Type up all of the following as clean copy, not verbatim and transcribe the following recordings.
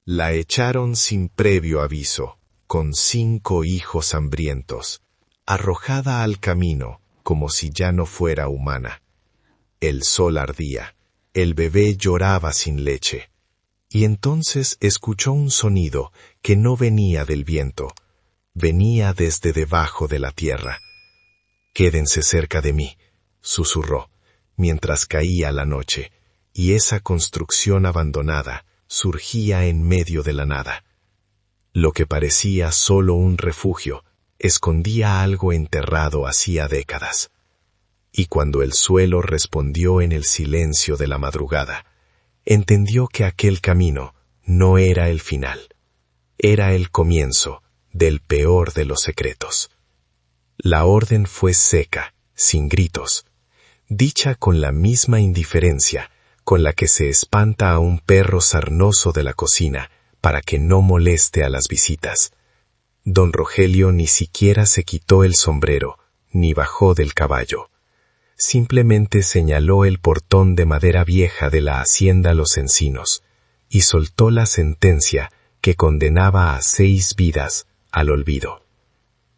La echaron sin previo aviso, con 5 hijos hambrientos, arrojada al camino, como si ya no fuera humana. El sol ardía, el bebé lloraba sin leche, y entonces escuchó un sonido que no venía del viento, venía desde debajo de la tierra. «Quédense cerca de mí», susurró, mientras caía la noche, y esa construcción abandonada surgía en medio de la nada. Lo que parecía solo un refugio, escondía algo enterrado hacía décadas. Y cuando el suelo respondió en el silencio de la madrugada, entendió que aquel camino no era el final, era el comienzo del peor de los secretos. La orden fue seca, sin gritos, dicha con la misma indiferencia con la que se espanta a un perro sarnoso de la cocina para que no moleste a las visitas. Don Rogelio ni siquiera se quitó el sombrero, ni bajó del caballo. Simplemente señaló el portón de madera vieja de la hacienda Los Encinos y soltó la sentencia que condenaba a 6 vidas al olvido.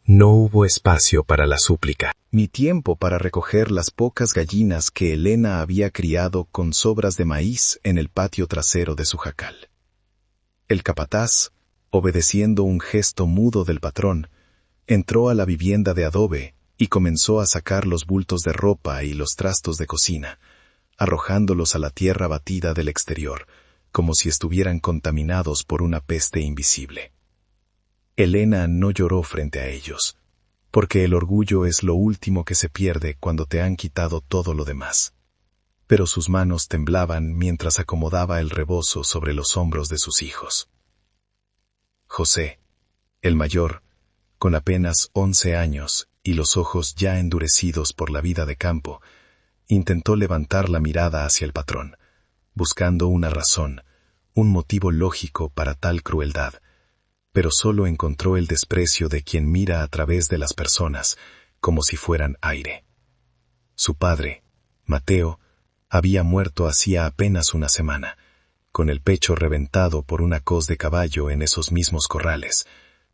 No hubo espacio para la súplica, ni tiempo para recoger las pocas gallinas que Elena había criado con sobras de maíz en el patio trasero de su jacal. El capataz, obedeciendo un gesto mudo del patrón, entró a la vivienda de adobe y comenzó a sacar los bultos de ropa y los trastos de cocina, arrojándolos a la tierra batida del exterior, como si estuvieran contaminados por una peste invisible. Elena no lloró frente a ellos, porque el orgullo es lo último que se pierde cuando te han quitado todo lo demás. Pero sus manos temblaban mientras acomodaba el rebozo sobre los hombros de sus hijos. José, el mayor, con apenas 11 años y los ojos ya endurecidos por la vida de campo, intentó levantar la mirada hacia el patrón, buscando una razón, un motivo lógico para tal crueldad, pero solo encontró el desprecio de quien mira a través de las personas como si fueran aire. Su padre, Mateo, había muerto hacía apenas una semana, con el pecho reventado por una coz de caballo en esos mismos corrales,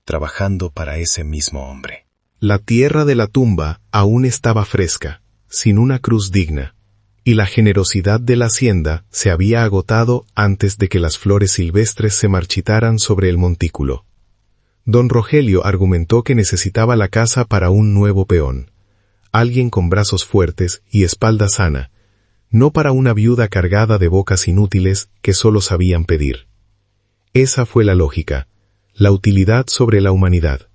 trabajando para ese mismo hombre. La tierra de la tumba aún estaba fresca, sin una cruz digna, y la generosidad de la hacienda se había agotado antes de que las flores silvestres se marchitaran sobre el montículo. Don Rogelio argumentó que necesitaba la casa para un nuevo peón, alguien con brazos fuertes y espalda sana, no para una viuda cargada de bocas inútiles que solo sabían pedir. Esa fue la lógica, la utilidad sobre la humanidad,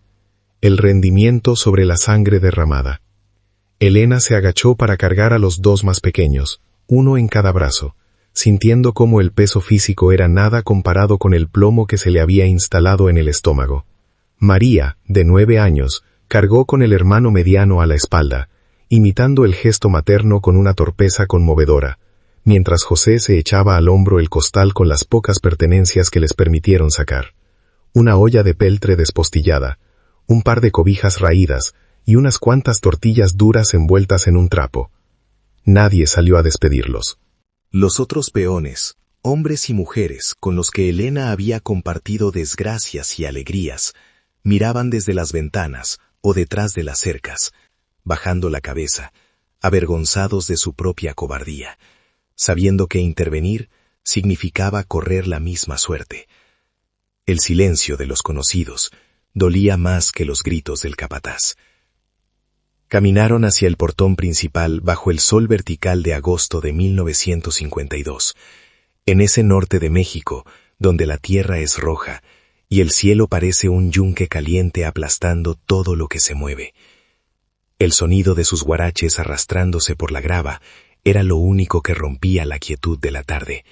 el rendimiento sobre la sangre derramada. Elena se agachó para cargar a los 2 más pequeños, uno en cada brazo, sintiendo cómo el peso físico era nada comparado con el plomo que se le había instalado en el estómago. María, de 9 años, cargó con el hermano mediano a la espalda, imitando el gesto materno con una torpeza conmovedora, mientras José se echaba al hombro el costal con las pocas pertenencias que les permitieron sacar. Una olla de peltre despostillada, un par de cobijas raídas y unas cuantas tortillas duras envueltas en un trapo. Nadie salió a despedirlos. Los otros peones, hombres y mujeres con los que Elena había compartido desgracias y alegrías, miraban desde las ventanas o detrás de las cercas, bajando la cabeza, avergonzados de su propia cobardía, sabiendo que intervenir significaba correr la misma suerte. El silencio de los conocidos dolía más que los gritos del capataz. Caminaron hacia el portón principal bajo el sol vertical de agosto de 1952, en ese norte de México donde la tierra es roja y el cielo parece un yunque caliente aplastando todo lo que se mueve. El sonido de sus guaraches arrastrándose por la grava era lo único que rompía la quietud de la tarde.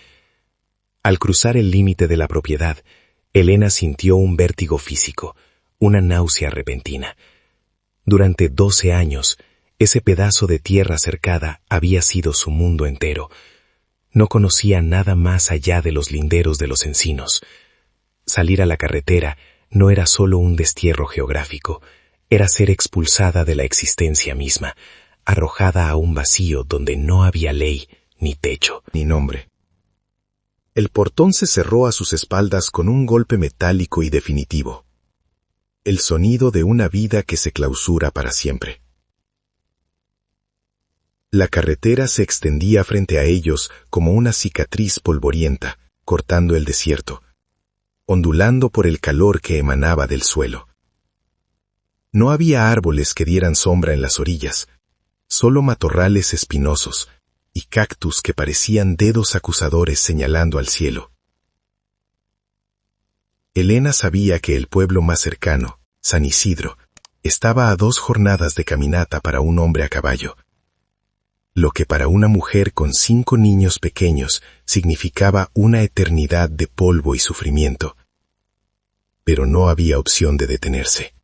Al cruzar el límite de la propiedad, Elena sintió un vértigo físico, una náusea repentina. Durante 12 años, ese pedazo de tierra cercada había sido su mundo entero. No conocía nada más allá de los linderos de los encinos. Salir a la carretera no era solo un destierro geográfico, era ser expulsada de la existencia misma, arrojada a un vacío donde no había ley, ni techo, ni nombre. El portón se cerró a sus espaldas con un golpe metálico y definitivo. El sonido de una vida que se clausura para siempre. La carretera se extendía frente a ellos como una cicatriz polvorienta, cortando el desierto, ondulando por el calor que emanaba del suelo. No había árboles que dieran sombra en las orillas, solo matorrales espinosos y cactus que parecían dedos acusadores señalando al cielo. Elena sabía que el pueblo más cercano, San Isidro, estaba a 2 jornadas de caminata para un hombre a caballo. Lo que para una mujer con 5 niños pequeños significaba una eternidad de polvo y sufrimiento. Pero no había opción de detenerse.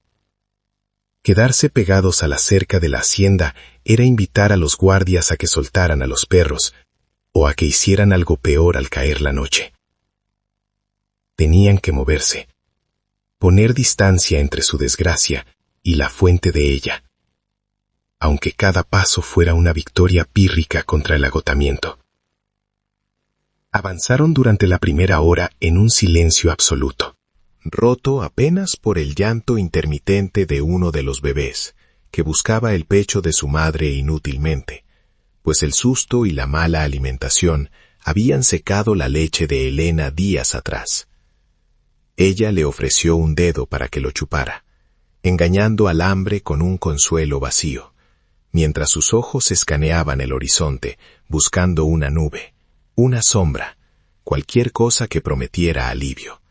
Quedarse pegados a la cerca de la hacienda era invitar a los guardias a que soltaran a los perros, o a que hicieran algo peor al caer la noche. Tenían que moverse, poner distancia entre su desgracia y la fuente de ella, aunque cada paso fuera una victoria pírrica contra el agotamiento. Avanzaron durante la primera hora en un silencio absoluto, roto apenas por el llanto intermitente de uno de los bebés, que buscaba el pecho de su madre inútilmente, pues el susto y la mala alimentación habían secado la leche de Elena días atrás. Ella le ofreció un dedo para que lo chupara, engañando al hambre con un consuelo vacío, mientras sus ojos escaneaban el horizonte, buscando una nube, una sombra, cualquier cosa que prometiera alivio.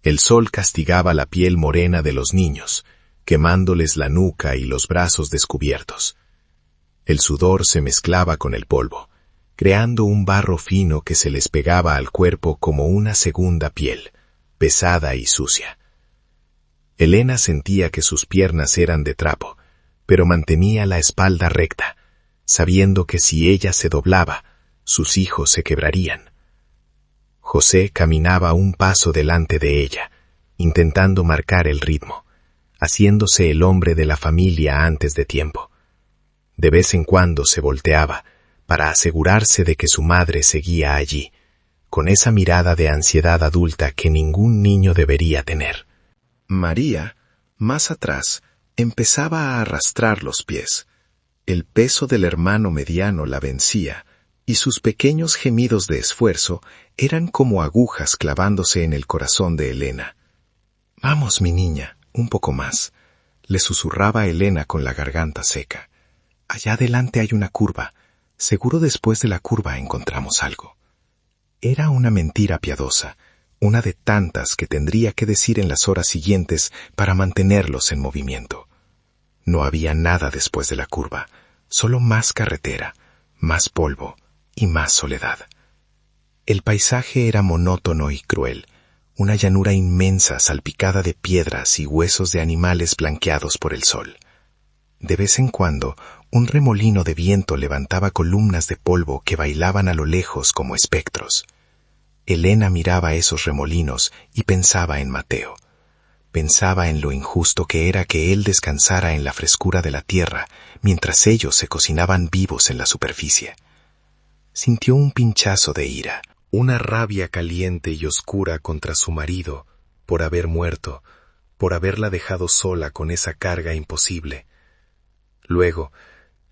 El sol castigaba la piel morena de los niños, quemándoles la nuca y los brazos descubiertos. El sudor se mezclaba con el polvo, creando un barro fino que se les pegaba al cuerpo como una segunda piel, pesada y sucia. Elena sentía que sus piernas eran de trapo, pero mantenía la espalda recta, sabiendo que si ella se doblaba, sus hijos se quebrarían. José caminaba un paso delante de ella, intentando marcar el ritmo, haciéndose el hombre de la familia antes de tiempo. De vez en cuando se volteaba, para asegurarse de que su madre seguía allí, con esa mirada de ansiedad adulta que ningún niño debería tener. María, más atrás, empezaba a arrastrar los pies. El peso del hermano mediano la vencía, y sus pequeños gemidos de esfuerzo eran como agujas clavándose en el corazón de Elena. «Vamos, mi niña, un poco más», le susurraba Elena con la garganta seca. «Allá adelante hay una curva. Seguro después de la curva encontramos algo». Era una mentira piadosa, una de tantas que tendría que decir en las horas siguientes para mantenerlos en movimiento. No había nada después de la curva, solo más carretera, más polvo y más soledad. El paisaje era monótono y cruel, una llanura inmensa salpicada de piedras y huesos de animales blanqueados por el sol. De vez en cuando, un remolino de viento levantaba columnas de polvo que bailaban a lo lejos como espectros. Elena miraba esos remolinos y pensaba en Mateo. Pensaba en lo injusto que era que él descansara en la frescura de la tierra, mientras ellos se cocinaban vivos en la superficie. Sintió un pinchazo de ira, una rabia caliente y oscura contra su marido, por haber muerto, por haberla dejado sola con esa carga imposible. Luego,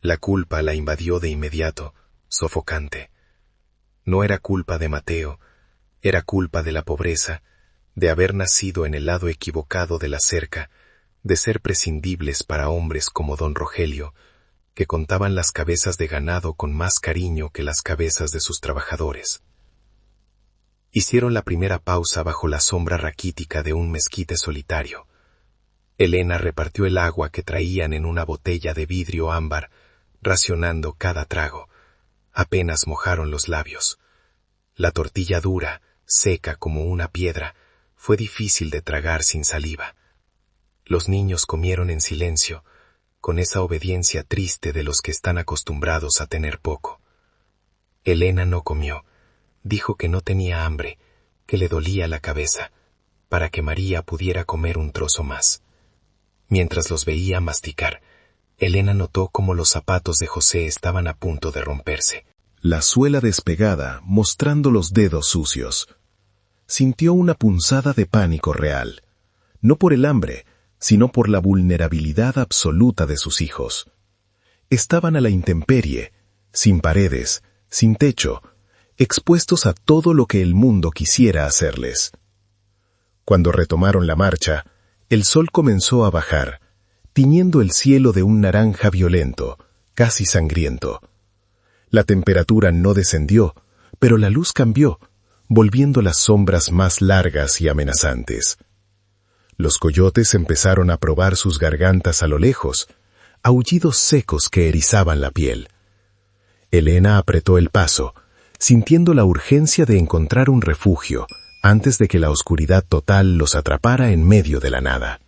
la culpa la invadió de inmediato, sofocante. No era culpa de Mateo, era culpa de la pobreza, de haber nacido en el lado equivocado de la cerca, de ser prescindibles para hombres como don Rogelio, que contaban las cabezas de ganado con más cariño que las cabezas de sus trabajadores. Hicieron la primera pausa bajo la sombra raquítica de un mezquite solitario. Elena repartió el agua que traían en una botella de vidrio ámbar, racionando cada trago. Apenas mojaron los labios. La tortilla dura, seca como una piedra, fue difícil de tragar sin saliva. Los niños comieron en silencio, con esa obediencia triste de los que están acostumbrados a tener poco. Elena no comió. Dijo que no tenía hambre, que le dolía la cabeza, para que María pudiera comer un trozo más. Mientras los veía masticar, Elena notó cómo los zapatos de José estaban a punto de romperse. la suela despegada mostrando los dedos sucios. Sintió una punzada de pánico real, no por el hambre, sino por la vulnerabilidad absoluta de sus hijos. Estaban a la intemperie, sin paredes, sin techo, expuestos a todo lo que el mundo quisiera hacerles. Cuando retomaron la marcha, el sol comenzó a bajar, tiñendo el cielo de un naranja violento, casi sangriento. La temperatura no descendió, pero la luz cambió, volviendo las sombras más largas y amenazantes. Los coyotes empezaron a probar sus gargantas a lo lejos, aullidos secos que erizaban la piel. Elena apretó el paso, sintiendo la urgencia de encontrar un refugio antes de que la oscuridad total los atrapara en medio de la nada.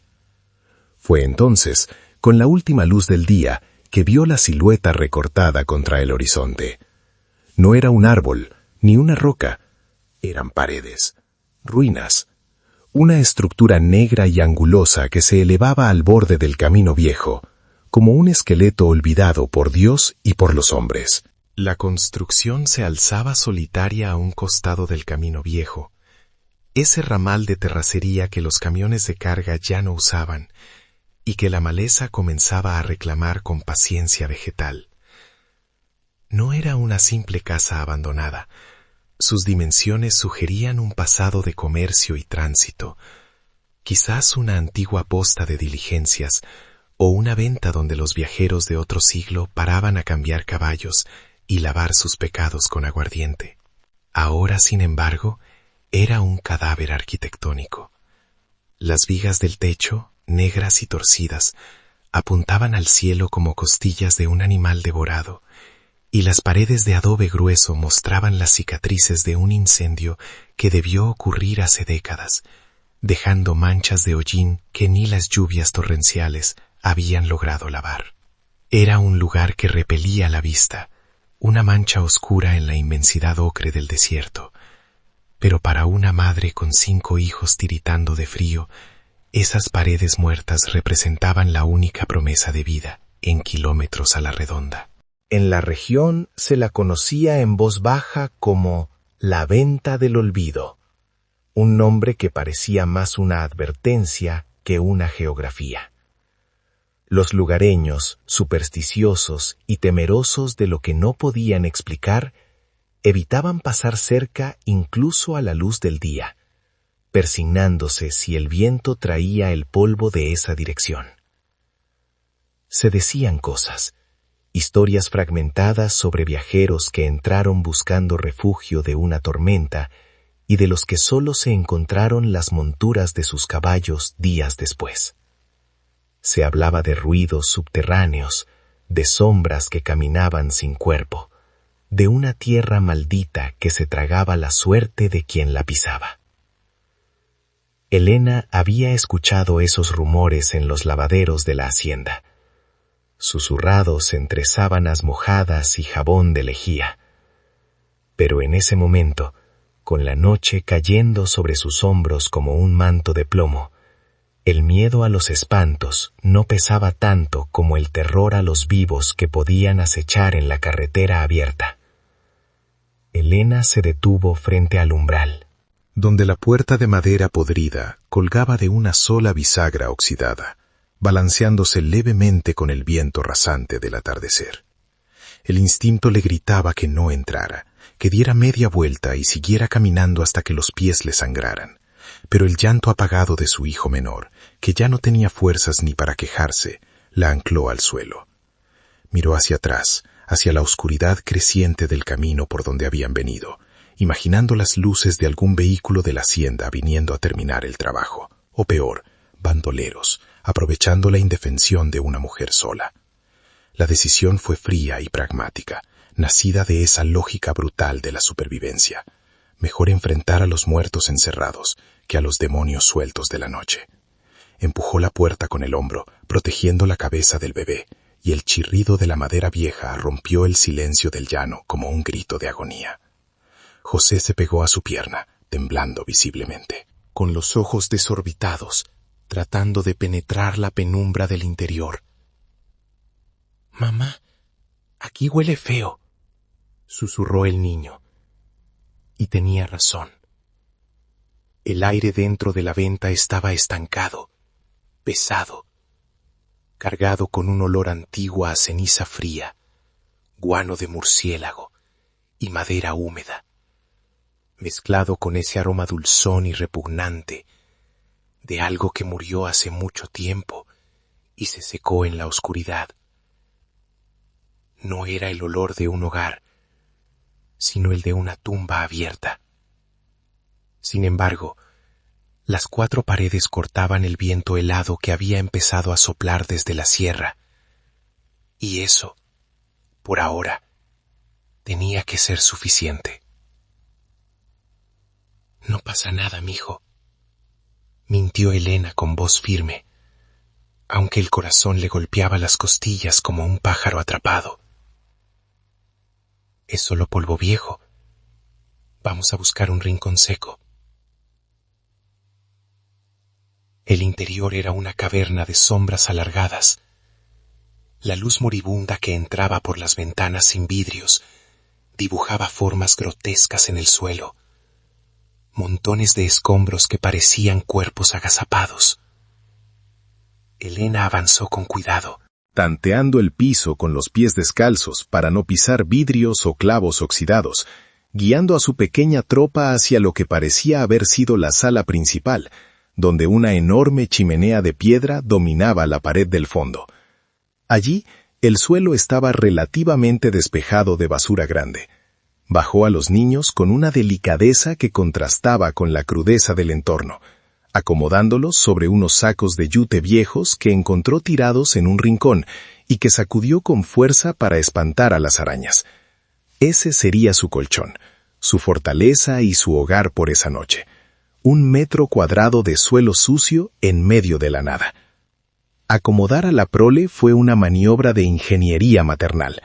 Fue entonces, con la última luz del día, que vio la silueta recortada contra el horizonte. No era un árbol, ni una roca, eran paredes, ruinas, una estructura negra y angulosa que se elevaba al borde del camino viejo, como un esqueleto olvidado por Dios y por los hombres. La construcción se alzaba solitaria a un costado del camino viejo, ese ramal de terracería que los camiones de carga ya no usaban, y que la maleza comenzaba a reclamar con paciencia vegetal. No era una simple casa abandonada. Sus dimensiones sugerían un pasado de comercio y tránsito, quizás una antigua posta de diligencias o una venta donde los viajeros de otro siglo paraban a cambiar caballos y lavar sus pecados con aguardiente. Ahora, sin embargo, era un cadáver arquitectónico. Las vigas del techo, negras y torcidas, apuntaban al cielo como costillas de un animal devorado, y las paredes de adobe grueso mostraban las cicatrices de un incendio que debió ocurrir hace décadas, dejando manchas de hollín que ni las lluvias torrenciales habían logrado lavar. Era un lugar que repelía la vista, una mancha oscura en la inmensidad ocre del desierto, pero para una madre con 5 hijos tiritando de frío, esas paredes muertas representaban la única promesa de vida en kilómetros a la redonda. En la región se la conocía en voz baja como la Venta del Olvido, un nombre que parecía más una advertencia que una geografía. Los lugareños, supersticiosos y temerosos de lo que no podían explicar, evitaban pasar cerca incluso a la luz del día, persignándose si el viento traía el polvo de esa dirección. Se decían cosas, historias fragmentadas sobre viajeros que entraron buscando refugio de una tormenta y de los que solo se encontraron las monturas de sus caballos días después. Se hablaba de ruidos subterráneos, de sombras que caminaban sin cuerpo, de una tierra maldita que se tragaba la suerte de quien la pisaba. Elena había escuchado esos rumores en los lavaderos de la hacienda, susurrados entre sábanas mojadas y jabón de lejía. Pero en ese momento, con la noche cayendo sobre sus hombros como un manto de plomo, el miedo a los espantos no pesaba tanto como el terror a los vivos que podían acechar en la carretera abierta. Elena se detuvo frente al umbral, donde la puerta de madera podrida colgaba de una sola bisagra oxidada, balanceándose levemente con el viento rasante del atardecer. El instinto le gritaba que no entrara, que diera media vuelta y siguiera caminando hasta que los pies le sangraran. Pero el llanto apagado de su hijo menor, que ya no tenía fuerzas ni para quejarse, la ancló al suelo. Miró hacia atrás, hacia la oscuridad creciente del camino por donde habían venido, imaginando las luces de algún vehículo de la hacienda viniendo a terminar el trabajo, o peor, bandoleros, aprovechando la indefensión de una mujer sola. La decisión fue fría y pragmática, nacida de esa lógica brutal de la supervivencia. Mejor enfrentar a los muertos encerrados que a los demonios sueltos de la noche. Empujó la puerta con el hombro, protegiendo la cabeza del bebé, y el chirrido de la madera vieja rompió el silencio del llano como un grito de agonía. José se pegó a su pierna, temblando visiblemente, con los ojos desorbitados, tratando de penetrar la penumbra del interior. «Mamá, aquí huele feo». susurró el niño. Y tenía razón. El aire dentro de la venta estaba estancado, pesado, cargado con un olor antiguo a ceniza fría, guano de murciélago y madera húmeda, mezclado con ese aroma dulzón y repugnante de algo que murió hace mucho tiempo y se secó en la oscuridad. No era el olor de un hogar, sino el de una tumba abierta. Sin embargo, las 4 paredes cortaban el viento helado que había empezado a soplar desde la sierra, y eso, por ahora, tenía que ser suficiente. No pasa nada, mijo, mintió Elena con voz firme, aunque el corazón le golpeaba las costillas como un pájaro atrapado. Es solo polvo viejo. Vamos a buscar un rincón seco. El interior era una caverna de sombras alargadas. La luz moribunda que entraba por las ventanas sin vidrios dibujaba formas grotescas en el suelo, montones de escombros que parecían cuerpos agazapados. Elena avanzó con cuidado, tanteando el piso con los pies descalzos para no pisar vidrios o clavos oxidados, guiando a su pequeña tropa hacia lo que parecía haber sido la sala principal, donde una enorme chimenea de piedra dominaba la pared del fondo. Allí, el suelo estaba relativamente despejado de basura grande. Bajó a los niños con una delicadeza que contrastaba con la crudeza del entorno, acomodándolos sobre unos sacos de yute viejos que encontró tirados en un rincón y que sacudió con fuerza para espantar a las arañas. Ese sería su colchón, su fortaleza y su hogar por esa noche. 1 metro cuadrado de suelo sucio en medio de la nada. Acomodar a la prole fue una maniobra de ingeniería maternal.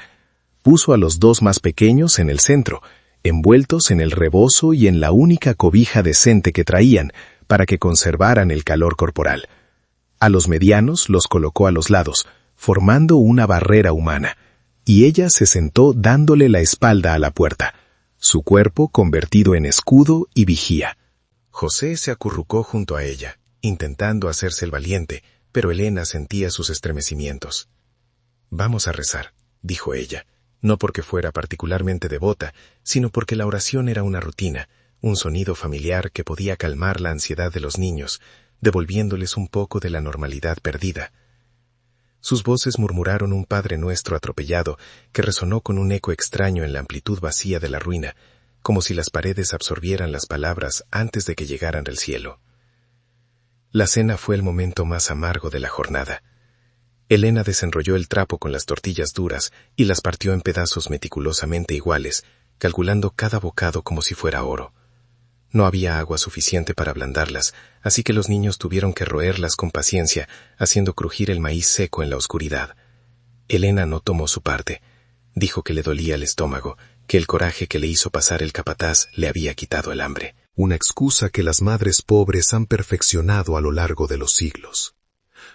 Puso a los 2 más pequeños en el centro, envueltos en el rebozo y en la única cobija decente que traían, para que conservaran el calor corporal. A los medianos los colocó a los lados, formando una barrera humana, y ella se sentó dándole la espalda a la puerta, su cuerpo convertido en escudo y vigía. José se acurrucó junto a ella, intentando hacerse el valiente, pero Elena sentía sus estremecimientos. «Vamos a rezar», dijo ella, no porque fuera particularmente devota, sino porque la oración era una rutina, un sonido familiar que podía calmar la ansiedad de los niños, devolviéndoles un poco de la normalidad perdida. Sus voces murmuraron un Padre Nuestro atropellado que resonó con un eco extraño en la amplitud vacía de la ruina, como si las paredes absorbieran las palabras antes de que llegaran del cielo. La cena fue el momento más amargo de la jornada. Elena desenrolló el trapo con las tortillas duras y las partió en pedazos meticulosamente iguales, calculando cada bocado como si fuera oro. No había agua suficiente para ablandarlas, así que los niños tuvieron que roerlas con paciencia, haciendo crujir el maíz seco en la oscuridad. Elena no tomó su parte. Dijo que le dolía el estómago, que el coraje que le hizo pasar el capataz le había quitado el hambre. Una excusa que las madres pobres han perfeccionado a lo largo de los siglos.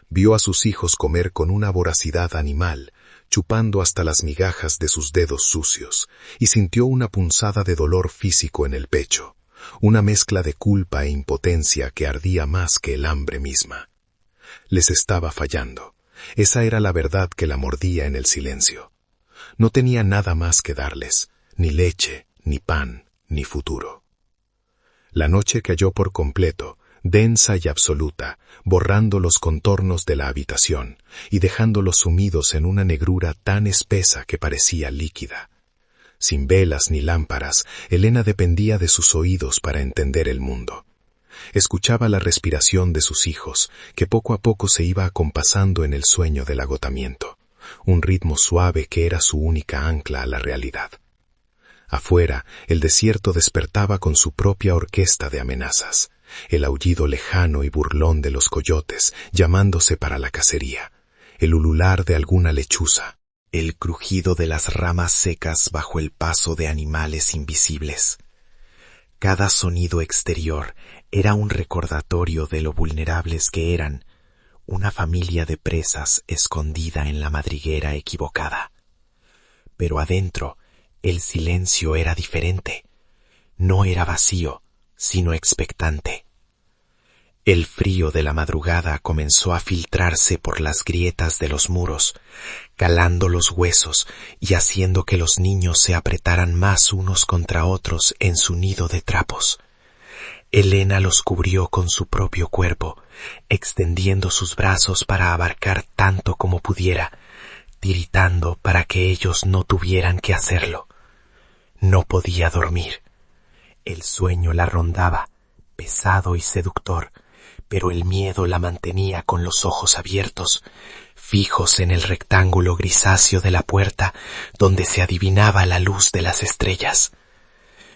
Vio a sus hijos comer con una voracidad animal, chupando hasta las migajas de sus dedos sucios, y sintió una punzada de dolor físico en el pecho, una mezcla de culpa e impotencia que ardía más que el hambre misma. Les estaba fallando. Esa era la verdad que la mordía en el silencio. No tenía nada más que darles, ni leche, ni pan, ni futuro. La noche cayó por completo, densa y absoluta, borrando los contornos de la habitación y dejándolos sumidos en una negrura tan espesa que parecía líquida. Sin velas ni lámparas, Elena dependía de sus oídos para entender el mundo. Escuchaba la respiración de sus hijos, que poco a poco se iba acompasando en el sueño del agotamiento, un ritmo suave que era su única ancla a la realidad. Afuera, el desierto despertaba con su propia orquesta de amenazas, el aullido lejano y burlón de los coyotes llamándose para la cacería, el ulular de alguna lechuza, el crujido de las ramas secas bajo el paso de animales invisibles. Cada sonido exterior era un recordatorio de lo vulnerables que eran, una familia de presas escondida en la madriguera equivocada. Pero adentro, El silencio era diferente. No era vacío, sino expectante. El frío de la madrugada comenzó a filtrarse por las grietas de los muros, calando los huesos y haciendo que los niños se apretaran más unos contra otros en su nido de trapos. Elena los cubrió con su propio cuerpo, extendiendo sus brazos para abarcar tanto como pudiera, tiritando para que ellos no tuvieran que hacerlo. No podía dormir. El sueño la rondaba, pesado y seductor, pero el miedo la mantenía con los ojos abiertos, fijos en el rectángulo grisáceo de la puerta donde se adivinaba la luz de las estrellas.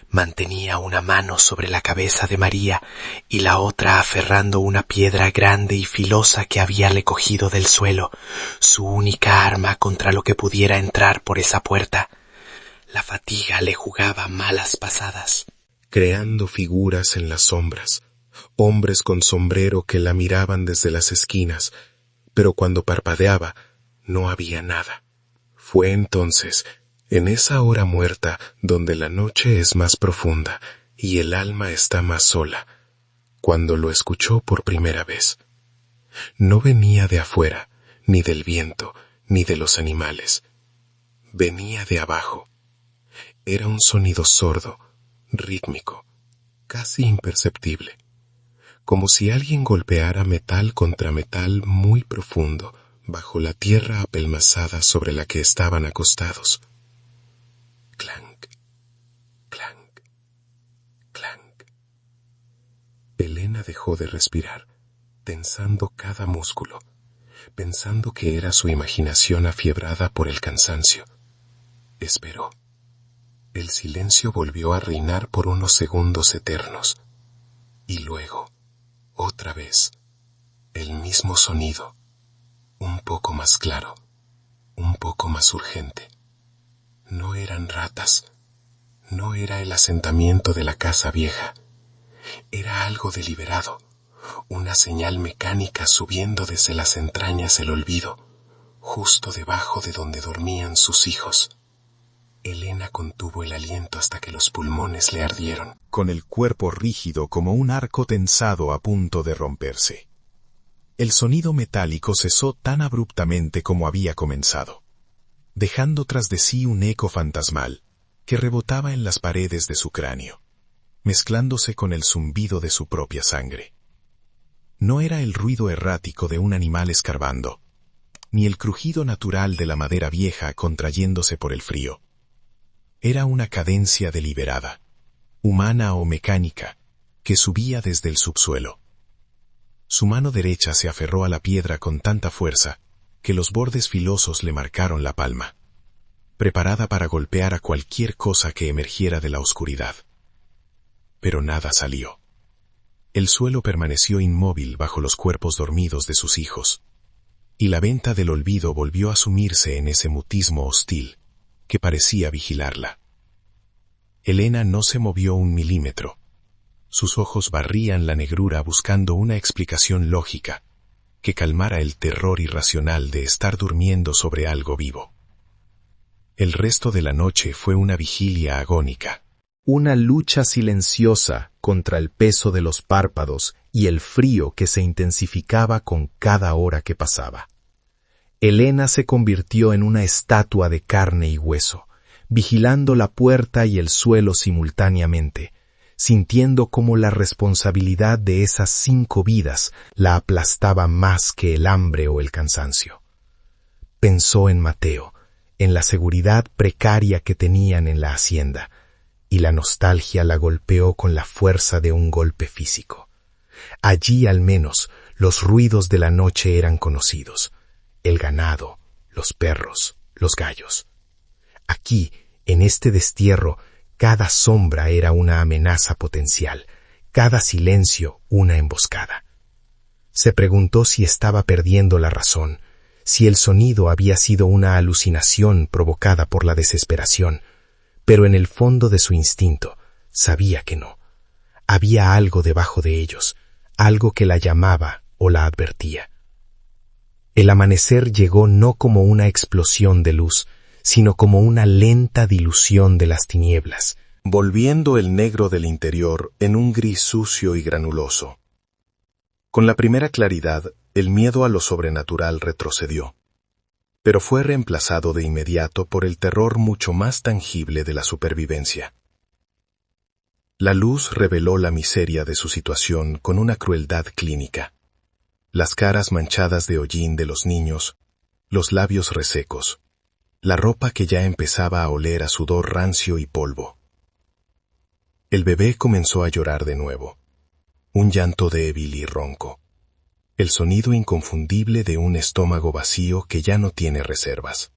Mantenía una mano sobre la cabeza de María y la otra aferrando una piedra grande y filosa que habíale cogido del suelo, su única arma contra lo que pudiera entrar por esa puerta. La fatiga le jugaba malas pasadas. Creando figuras en las sombras, hombres con sombrero que la miraban desde las esquinas, pero cuando parpadeaba no había nada. Fue entonces, en esa hora muerta donde la noche es más profunda y el alma está más sola, cuando lo escuchó por primera vez. No venía de afuera, ni del viento, ni de los animales. Venía de abajo. Era un sonido sordo, rítmico, casi imperceptible, como si alguien golpeara metal contra metal muy profundo bajo la tierra apelmazada sobre la que estaban acostados. Clank, clank, clank. Elena dejó de respirar, tensando cada músculo, pensando que era su imaginación afiebrada por el cansancio. Esperó. El silencio volvió a reinar por unos segundos eternos. Y luego, otra vez, el mismo sonido, un poco más claro, un poco más urgente. No eran ratas, no era el asentamiento de la casa vieja. Era algo deliberado, una señal mecánica subiendo desde las entrañas el olvido, justo debajo de donde dormían sus hijos. Elena contuvo el aliento hasta que los pulmones le ardieron. Con el cuerpo rígido como un arco tensado a punto de romperse. El sonido metálico cesó tan abruptamente como había comenzado, dejando tras de sí un eco fantasmal que rebotaba en las paredes de su cráneo, mezclándose con el zumbido de su propia sangre. No era el ruido errático de un animal escarbando, ni el crujido natural de la madera vieja contrayéndose por el frío. Era una cadencia deliberada, humana o mecánica, que subía desde el subsuelo. Su mano derecha se aferró a la piedra con tanta fuerza que los bordes filosos le marcaron la palma, preparada para golpear a cualquier cosa que emergiera de la oscuridad. Pero nada salió. El suelo permaneció inmóvil bajo los cuerpos dormidos de sus hijos, y la venta del olvido volvió a sumirse en ese mutismo hostil que parecía vigilarla. Elena no se movió un milímetro. Sus ojos barrían la negrura buscando una explicación lógica que calmara el terror irracional de estar durmiendo sobre algo vivo. El resto de la noche fue una vigilia agónica. Una lucha silenciosa contra el peso de los párpados y el frío que se intensificaba con cada hora que pasaba. Elena se convirtió en una estatua de carne y hueso, vigilando la puerta y el suelo simultáneamente, sintiendo cómo la responsabilidad de esas 5 vidas la aplastaba más que el hambre o el cansancio. Pensó en Mateo, en la seguridad precaria que tenían en la hacienda, y la nostalgia la golpeó con la fuerza de un golpe físico. Allí al menos los ruidos de la noche eran conocidos: el ganado, los perros, los gallos. Aquí, en este destierro, cada sombra era una amenaza potencial, cada silencio una emboscada. Se preguntó si estaba perdiendo la razón, si el sonido había sido una alucinación provocada por la desesperación, pero en el fondo de su instinto sabía que no. Había algo debajo de ellos, algo que la llamaba o la advertía. El amanecer llegó no como una explosión de luz, sino como una lenta dilución de las tinieblas, volviendo el negro del interior en un gris sucio y granuloso. Con la primera claridad, el miedo a lo sobrenatural retrocedió, pero fue reemplazado de inmediato por el terror mucho más tangible de la supervivencia. La luz reveló la miseria de su situación con una crueldad clínica. Las caras manchadas de hollín de los niños, los labios resecos, la ropa que ya empezaba a oler a sudor rancio y polvo. El bebé comenzó a llorar de nuevo, un llanto débil y ronco, el sonido inconfundible de un estómago vacío que ya no tiene reservas.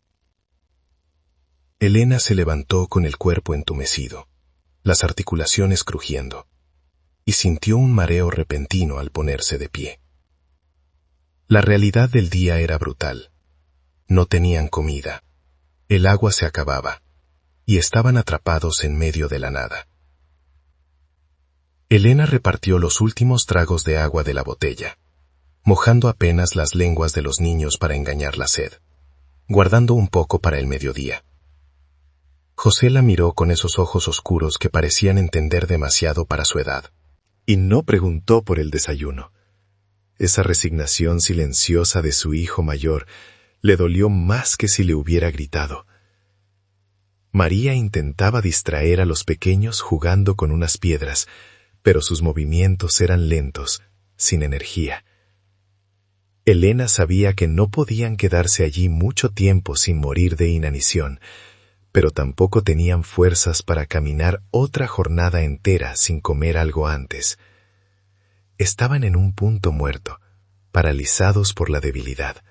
Elena se levantó con el cuerpo entumecido, las articulaciones crujiendo, y sintió un mareo repentino al ponerse de pie. La realidad del día era brutal. No tenían comida, el agua se acababa, y estaban atrapados en medio de la nada. Elena repartió los últimos tragos de agua de la botella, mojando apenas las lenguas de los niños para engañar la sed, guardando un poco para el mediodía. José la miró con esos ojos oscuros que parecían entender demasiado para su edad. Y no preguntó por el desayuno. Esa resignación silenciosa de su hijo mayor le dolió más que si le hubiera gritado. María intentaba distraer a los pequeños jugando con unas piedras, pero sus movimientos eran lentos, sin energía. Elena sabía que no podían quedarse allí mucho tiempo sin morir de inanición, pero tampoco tenían fuerzas para caminar otra jornada entera sin comer algo antes. Estaban en un punto muerto, paralizados por la debilidad.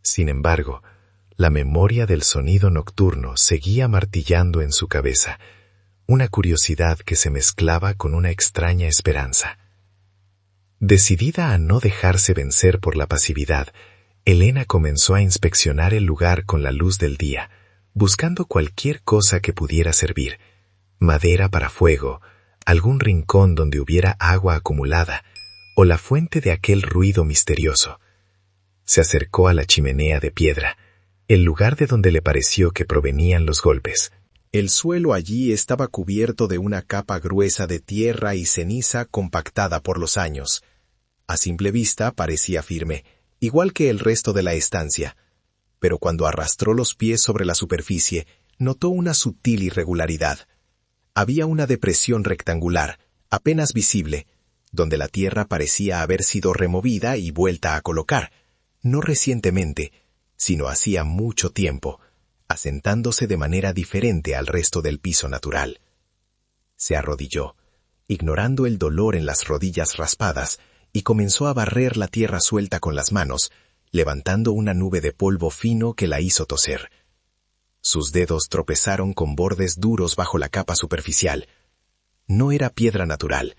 Sin embargo, la memoria del sonido nocturno seguía martillando en su cabeza, una curiosidad que se mezclaba con una extraña esperanza. Decidida a no dejarse vencer por la pasividad, Elena comenzó a inspeccionar el lugar con la luz del día, buscando cualquier cosa que pudiera servir: madera para fuego, algún rincón donde hubiera agua acumulada, o la fuente de aquel ruido misterioso. Se acercó a la chimenea de piedra, el lugar de donde le pareció que provenían los golpes. El suelo allí estaba cubierto de una capa gruesa de tierra y ceniza compactada por los años. A simple vista parecía firme, igual que el resto de la estancia, pero cuando arrastró los pies sobre la superficie, notó una sutil irregularidad. Había una depresión rectangular, apenas visible, donde la tierra parecía haber sido removida y vuelta a colocar, no recientemente, sino hacía mucho tiempo, asentándose de manera diferente al resto del piso natural. Se arrodilló, ignorando el dolor en las rodillas raspadas, y comenzó a barrer la tierra suelta con las manos, levantando una nube de polvo fino que la hizo toser. Sus dedos tropezaron con bordes duros bajo la capa superficial. No era piedra natural.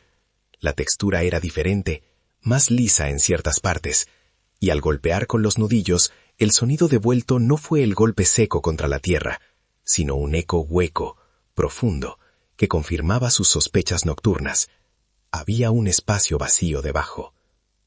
La textura era diferente, más lisa en ciertas partes, y al golpear con los nudillos, el sonido devuelto no fue el golpe seco contra la tierra, sino un eco hueco, profundo, que confirmaba sus sospechas nocturnas. Había un espacio vacío debajo.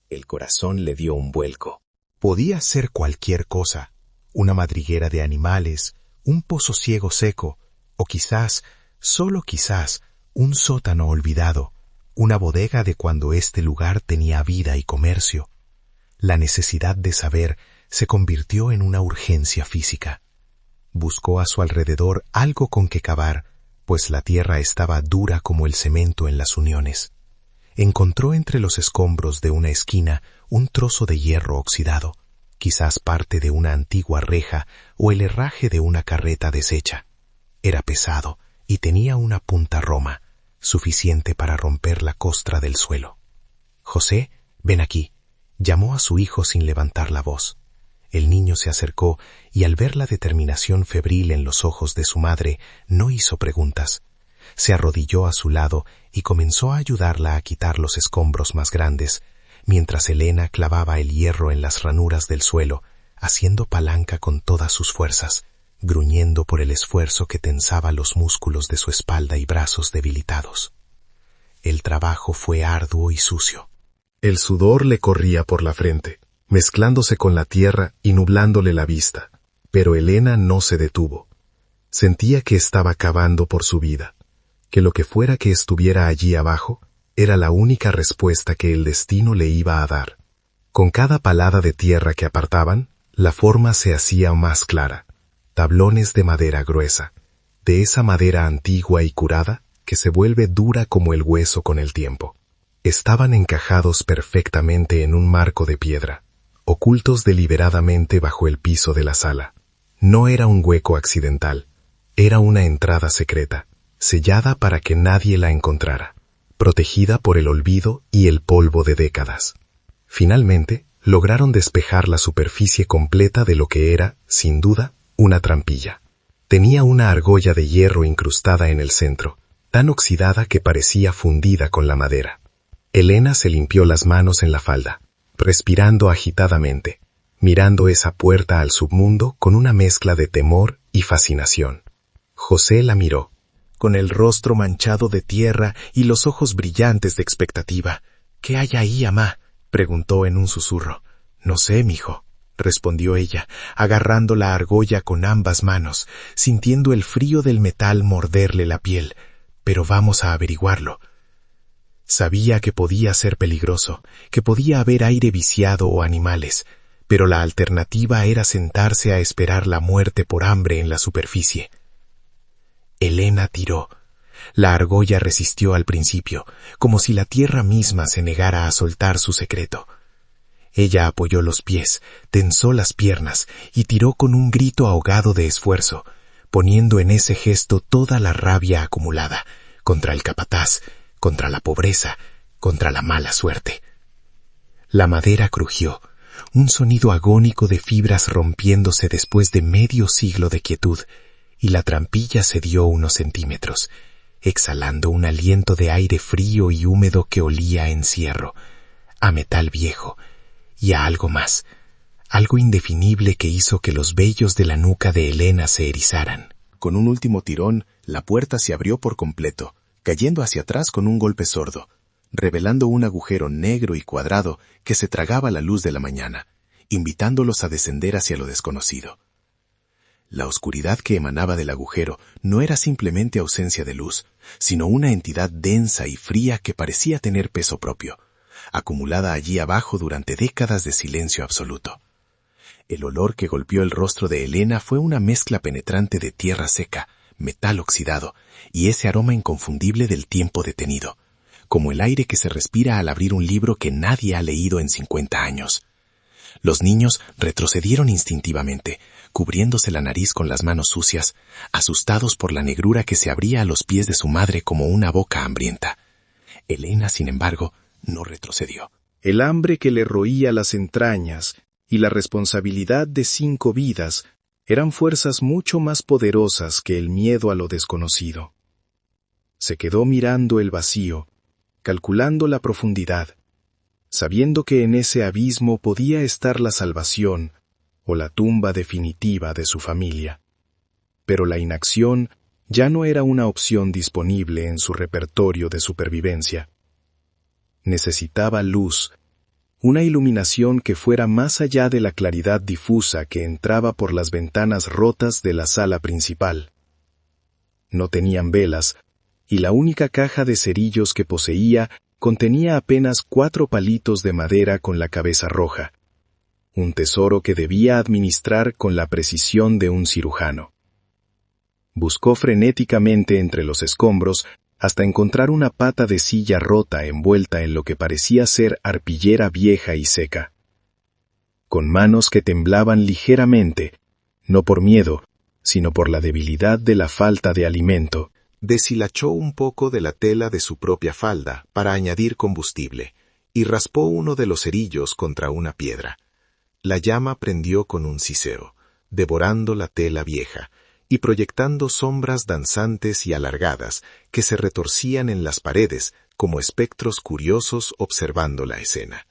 El corazón le dio un vuelco. Podía ser cualquier cosa: una madriguera de animales, un pozo ciego seco, o quizás, solo quizás, un sótano olvidado, una bodega de cuando este lugar tenía vida y comercio. La necesidad de saber se convirtió en una urgencia física. Buscó a su alrededor algo con que cavar, pues la tierra estaba dura como el cemento en las uniones. Encontró entre los escombros de una esquina un trozo de hierro oxidado, quizás parte de una antigua reja o el herraje de una carreta deshecha. Era pesado y tenía una punta roma, suficiente para romper la costra del suelo. «José, ven aquí», llamó a su hijo sin levantar la voz. El niño se acercó y al ver la determinación febril en los ojos de su madre, no hizo preguntas. Se arrodilló a su lado y comenzó a ayudarla a quitar los escombros más grandes, mientras Elena clavaba el hierro en las ranuras del suelo, haciendo palanca con todas sus fuerzas, gruñendo por el esfuerzo que tensaba los músculos de su espalda y brazos debilitados. El trabajo fue arduo y sucio. El sudor le corría por la frente, mezclándose con la tierra y nublándole la vista, Pero Elena no se detuvo. Sentía que estaba cavando por su vida, que lo que fuera que estuviera allí abajo era la única respuesta que el destino le iba a dar. Con cada palada de tierra que apartaban, la forma se hacía más clara. Tablones de madera gruesa, de esa madera antigua y curada que se vuelve dura como el hueso con el tiempo. Estaban encajados perfectamente en un marco de piedra, ocultos deliberadamente bajo el piso de la sala. No era un hueco accidental, era una entrada secreta, sellada para que nadie la encontrara, protegida por el olvido y el polvo de décadas. Finalmente, lograron despejar la superficie completa de lo que era, sin duda, una trampilla. Tenía una argolla de hierro incrustada en el centro, tan oxidada que parecía fundida con la madera. Elena se limpió las manos en la falda, respirando agitadamente, mirando esa puerta al submundo con una mezcla de temor y fascinación. José la miró, con el rostro manchado de tierra y los ojos brillantes de expectativa. «¿Qué hay ahí, amá?», preguntó en un susurro. «No sé, mijo», respondió ella, agarrando la argolla con ambas manos, sintiendo el frío del metal morderle la piel. «Pero vamos a averiguarlo». Sabía que podía ser peligroso, que podía haber aire viciado o animales, pero la alternativa era sentarse a esperar la muerte por hambre en la superficie. Elena tiró. La argolla resistió al principio, como si la tierra misma se negara a soltar su secreto. Ella apoyó los pies, tensó las piernas y tiró con un grito ahogado de esfuerzo, poniendo en ese gesto toda la rabia acumulada, contra el capataz, contra la pobreza, contra la mala suerte. La madera crujió, un sonido agónico de fibras rompiéndose después de medio siglo de quietud, y la trampilla cedió unos centímetros, exhalando un aliento de aire frío y húmedo que olía a encierro, a metal viejo y a algo más, algo indefinible que hizo que los vellos de la nuca de Elena se erizaran. Con un último tirón, la puerta se abrió por completo, cayendo hacia atrás con un golpe sordo, revelando un agujero negro y cuadrado que se tragaba la luz de la mañana, invitándolos a descender hacia lo desconocido. La oscuridad que emanaba del agujero no era simplemente ausencia de luz, sino una entidad densa y fría que parecía tener peso propio, acumulada allí abajo durante décadas de silencio absoluto. El olor que golpeó el rostro de Elena fue una mezcla penetrante de tierra seca, metal oxidado y ese aroma inconfundible del tiempo detenido, como el aire que se respira al abrir un libro que nadie ha leído en 50 años. Los niños retrocedieron instintivamente, cubriéndose la nariz con las manos sucias, asustados por la negrura que se abría a los pies de su madre como una boca hambrienta. Elena, sin embargo, no retrocedió. El hambre que le roía las entrañas y la responsabilidad de 5 vidas eran fuerzas mucho más poderosas que el miedo a lo desconocido. Se quedó mirando el vacío, calculando la profundidad, sabiendo que en ese abismo podía estar la salvación o la tumba definitiva de su familia. Pero la inacción ya no era una opción disponible en su repertorio de supervivencia. Necesitaba luz, una iluminación que fuera más allá de la claridad difusa que entraba por las ventanas rotas de la sala principal. No tenían velas, y la única caja de cerillos que poseía contenía apenas 4 palitos de madera con la cabeza roja, un tesoro que debía administrar con la precisión de un cirujano. Buscó frenéticamente entre los escombros hasta encontrar una pata de silla rota envuelta en lo que parecía ser arpillera vieja y seca. Con manos que temblaban ligeramente, no por miedo, sino por la debilidad de la falta de alimento, deshilachó un poco de la tela de su propia falda para añadir combustible, y raspó uno de los cerillos contra una piedra. La llama prendió con un siseo, devorando la tela vieja, y proyectando sombras danzantes y alargadas que se retorcían en las paredes como espectros curiosos observando la escena.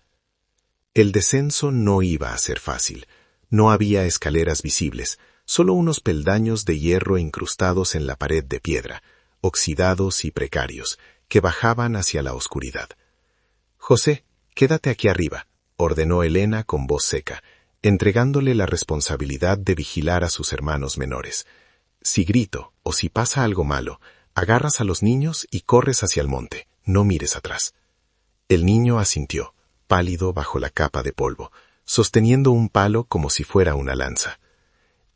El descenso no iba a ser fácil. No había escaleras visibles, solo unos peldaños de hierro incrustados en la pared de piedra, oxidados y precarios, que bajaban hacia la oscuridad. «José, quédate aquí arriba», ordenó Elena con voz seca. entregándole la responsabilidad de vigilar a sus hermanos menores. Si grito o si pasa algo malo, agarras a los niños y corres hacia el monte, no mires atrás. El niño asintió, pálido bajo la capa de polvo, sosteniendo un palo como si fuera una lanza.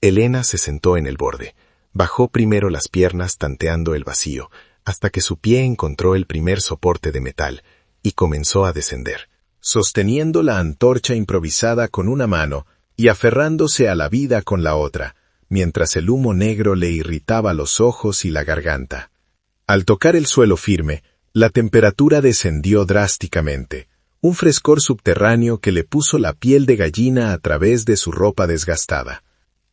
Elena se sentó en el borde, bajó primero las piernas tanteando el vacío, hasta que su pie encontró el primer soporte de metal, y comenzó a descender, sosteniendo la antorcha improvisada con una mano y aferrándose a la vida con la otra, mientras el humo negro le irritaba los ojos y la garganta. Al tocar el suelo firme, la temperatura descendió drásticamente, un frescor subterráneo que le puso la piel de gallina a través de su ropa desgastada.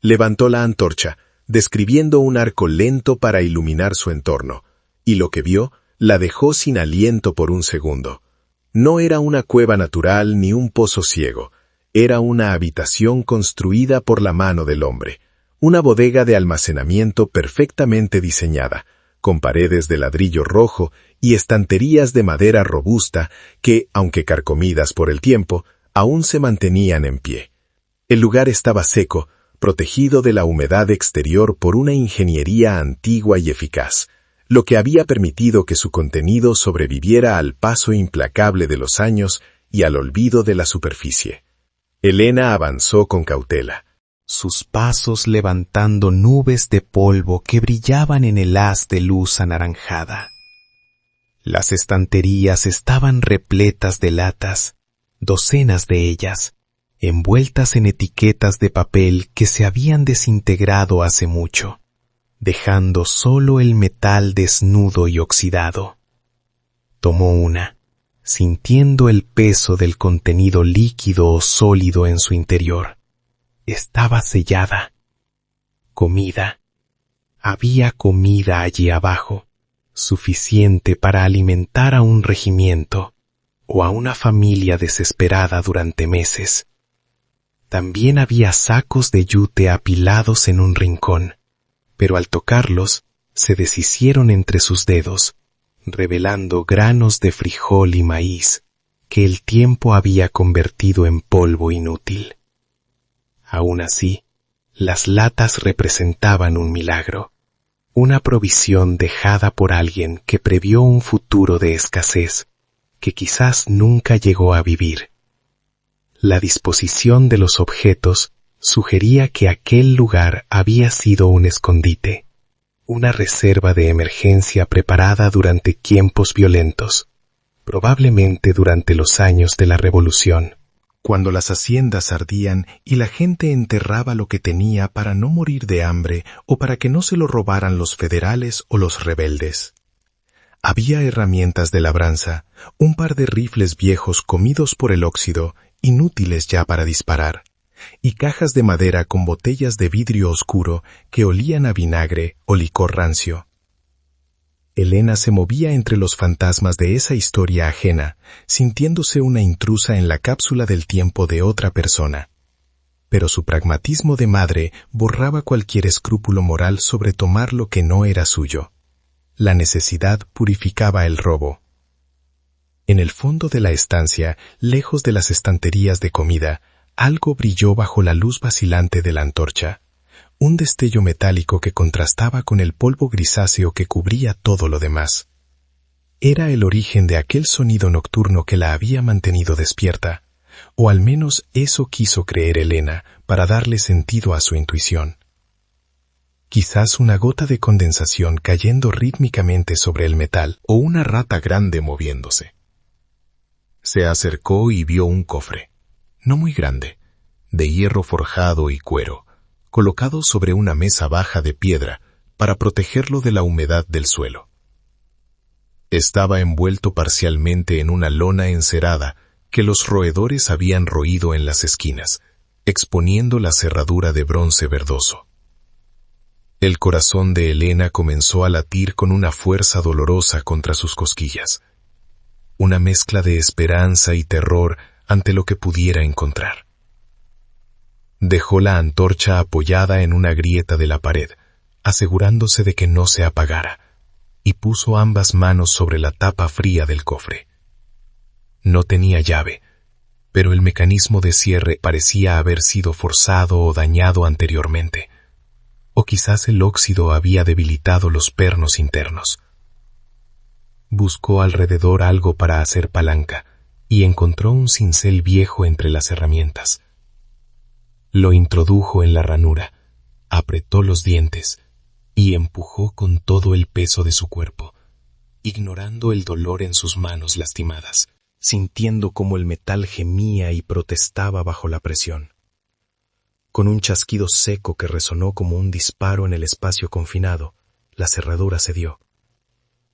Levantó la antorcha, describiendo un arco lento para iluminar su entorno, y lo que vio la dejó sin aliento por un segundo. No era una cueva natural ni un pozo ciego, era una habitación construida por la mano del hombre, una bodega de almacenamiento perfectamente diseñada, con paredes de ladrillo rojo y estanterías de madera robusta que, aunque carcomidas por el tiempo, aún se mantenían en pie. El lugar estaba seco, protegido de la humedad exterior por una ingeniería antigua y eficaz, lo que había permitido que su contenido sobreviviera al paso implacable de los años y al olvido de la superficie. Elena avanzó con cautela, sus pasos levantando nubes de polvo que brillaban en el haz de luz anaranjada. Las estanterías estaban repletas de latas, docenas de ellas, envueltas en etiquetas de papel que se habían desintegrado hace mucho, dejando solo el metal desnudo y oxidado. Tomó una, sintiendo el peso del contenido líquido o sólido en su interior. Estaba sellada. Comida. Había comida allí abajo, suficiente para alimentar a un regimiento o a una familia desesperada durante meses. También había sacos de yute apilados en un rincón, pero al tocarlos se deshicieron entre sus dedos, revelando granos de frijol y maíz que el tiempo había convertido en polvo inútil. Aún así, las latas representaban un milagro, una provisión dejada por alguien que previó un futuro de escasez, que quizás nunca llegó a vivir. La disposición de los objetos sugería que aquel lugar había sido un escondite, una reserva de emergencia preparada durante tiempos violentos, probablemente durante los años de la Revolución, cuando las haciendas ardían y la gente enterraba lo que tenía para no morir de hambre o para que no se lo robaran los federales o los rebeldes. Había herramientas de labranza, un par de rifles viejos comidos por el óxido, inútiles ya para disparar, y cajas de madera con botellas de vidrio oscuro que olían a vinagre o licor rancio. Elena se movía entre los fantasmas de esa historia ajena, sintiéndose una intrusa en la cápsula del tiempo de otra persona. Pero su pragmatismo de madre borraba cualquier escrúpulo moral sobre tomar lo que no era suyo. La necesidad purificaba el robo. En el fondo de la estancia, lejos de las estanterías de comida, algo brilló bajo la luz vacilante de la antorcha. Un destello metálico que contrastaba con el polvo grisáceo que cubría todo lo demás. Era el origen de aquel sonido nocturno que la había mantenido despierta, o al menos eso quiso creer Elena para darle sentido a su intuición. Quizás una gota de condensación cayendo rítmicamente sobre el metal o una rata grande moviéndose. Se acercó y vio un cofre, no muy grande, de hierro forjado y cuero, colocado sobre una mesa baja de piedra para protegerlo de la humedad del suelo. Estaba envuelto parcialmente en una lona encerada que los roedores habían roído en las esquinas, exponiendo la cerradura de bronce verdoso. El corazón de Elena comenzó a latir con una fuerza dolorosa contra sus cosquillas, una mezcla de esperanza y terror ante lo que pudiera encontrar. Dejó la antorcha apoyada en una grieta de la pared, asegurándose de que no se apagara, y puso ambas manos sobre la tapa fría del cofre. No tenía llave, pero el mecanismo de cierre parecía haber sido forzado o dañado anteriormente, o quizás el óxido había debilitado los pernos internos. Buscó alrededor algo para hacer palanca y encontró un cincel viejo entre las herramientas. Lo introdujo en la ranura, apretó los dientes y empujó con todo el peso de su cuerpo, ignorando el dolor en sus manos lastimadas, sintiendo cómo el metal gemía y protestaba bajo la presión. Con un chasquido seco que resonó como un disparo en el espacio confinado, la cerradura cedió.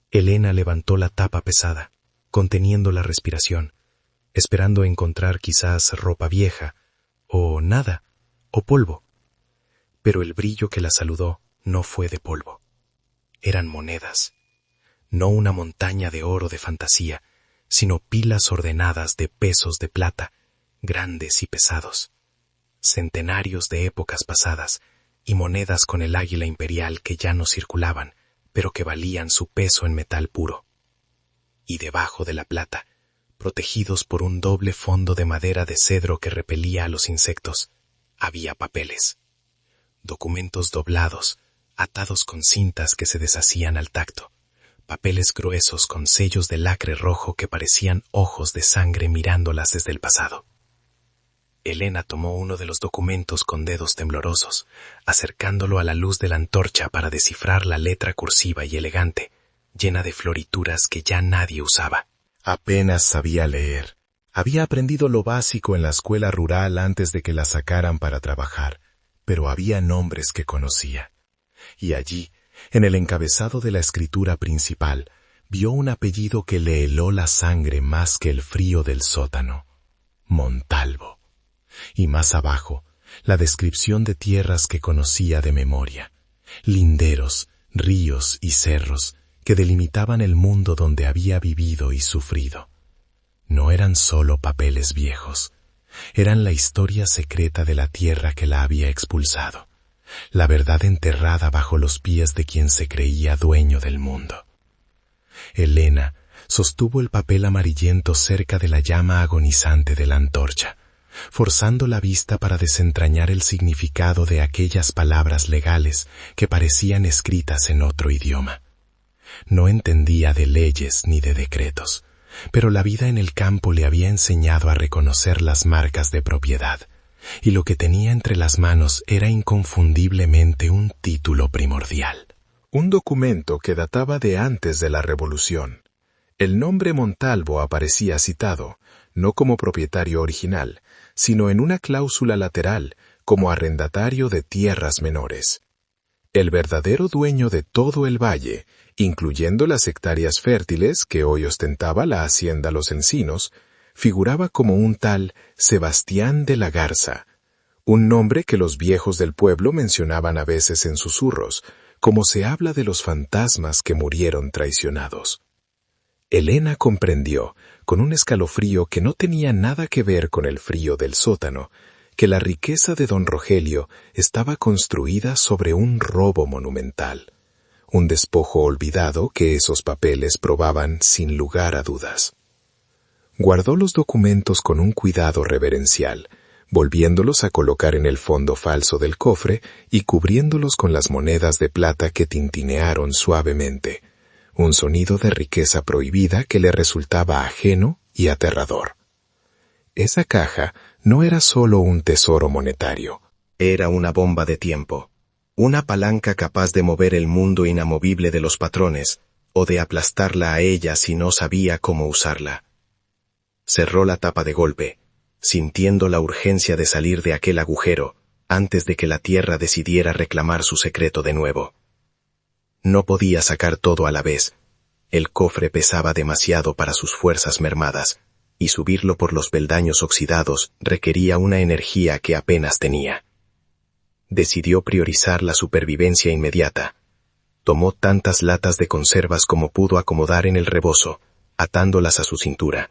Elena levantó la tapa pesada, conteniendo la respiración, esperando encontrar quizás ropa vieja, o nada, o polvo. Pero el brillo que la saludó no fue de polvo. Eran monedas. No una montaña de oro de fantasía, sino pilas ordenadas de pesos de plata, grandes y pesados. Centenarios de épocas pasadas, y monedas con el águila imperial que ya no circulaban, pero que valían su peso en metal puro. Y debajo de la plata, protegidos por un doble fondo de madera de cedro que repelía a los insectos, había papeles. Documentos doblados, atados con cintas que se deshacían al tacto. Papeles gruesos con sellos de lacre rojo que parecían ojos de sangre mirándolas desde el pasado. Elena tomó uno de los documentos con dedos temblorosos, acercándolo a la luz de la antorcha para descifrar la letra cursiva y elegante, llena de florituras que ya nadie usaba. Apenas sabía leer. Había aprendido lo básico en la escuela rural antes de que la sacaran para trabajar, pero había nombres que conocía. Y allí, en el encabezado de la escritura principal, vio un apellido que le heló la sangre más que el frío del sótano: Montalvo. Y más abajo, la descripción de tierras que conocía de memoria, linderos, ríos y cerros que delimitaban el mundo donde había vivido y sufrido. No eran solo papeles viejos, eran la historia secreta de la tierra que la había expulsado, la verdad enterrada bajo los pies de quien se creía dueño del mundo. Elena sostuvo el papel amarillento cerca de la llama agonizante de la antorcha, forzando la vista para desentrañar el significado de aquellas palabras legales que parecían escritas en otro idioma. No entendía de leyes ni de decretos, pero la vida en el campo le había enseñado a reconocer las marcas de propiedad, y lo que tenía entre las manos era inconfundiblemente un título primordial. Un documento que databa de antes de la Revolución. El nombre Montalvo aparecía citado, no como propietario original, sino en una cláusula lateral, como arrendatario de tierras menores. El verdadero dueño de todo el valle, incluyendo las hectáreas fértiles que hoy ostentaba la hacienda Los Encinos, figuraba como un tal Sebastián de la Garza, un nombre que los viejos del pueblo mencionaban a veces en susurros, como se habla de los fantasmas que murieron traicionados. Elena comprendió, con un escalofrío que no tenía nada que ver con el frío del sótano, que la riqueza de don Rogelio estaba construida sobre un robo monumental, un despojo olvidado que esos papeles probaban sin lugar a dudas. Guardó los documentos con un cuidado reverencial, volviéndolos a colocar en el fondo falso del cofre y cubriéndolos con las monedas de plata que tintinearon suavemente, un sonido de riqueza prohibida que le resultaba ajeno y aterrador. Esa caja no era solo un tesoro monetario, era una bomba de tiempo, una palanca capaz de mover el mundo inamovible de los patrones, o de aplastarla a ella si no sabía cómo usarla. Cerró la tapa de golpe, sintiendo la urgencia de salir de aquel agujero antes de que la tierra decidiera reclamar su secreto de nuevo. No podía sacar todo a la vez. El cofre pesaba demasiado para sus fuerzas mermadas, y subirlo por los peldaños oxidados requería una energía que apenas tenía. Decidió priorizar la supervivencia inmediata. Tomó tantas latas de conservas como pudo acomodar en el rebozo, atándolas a su cintura,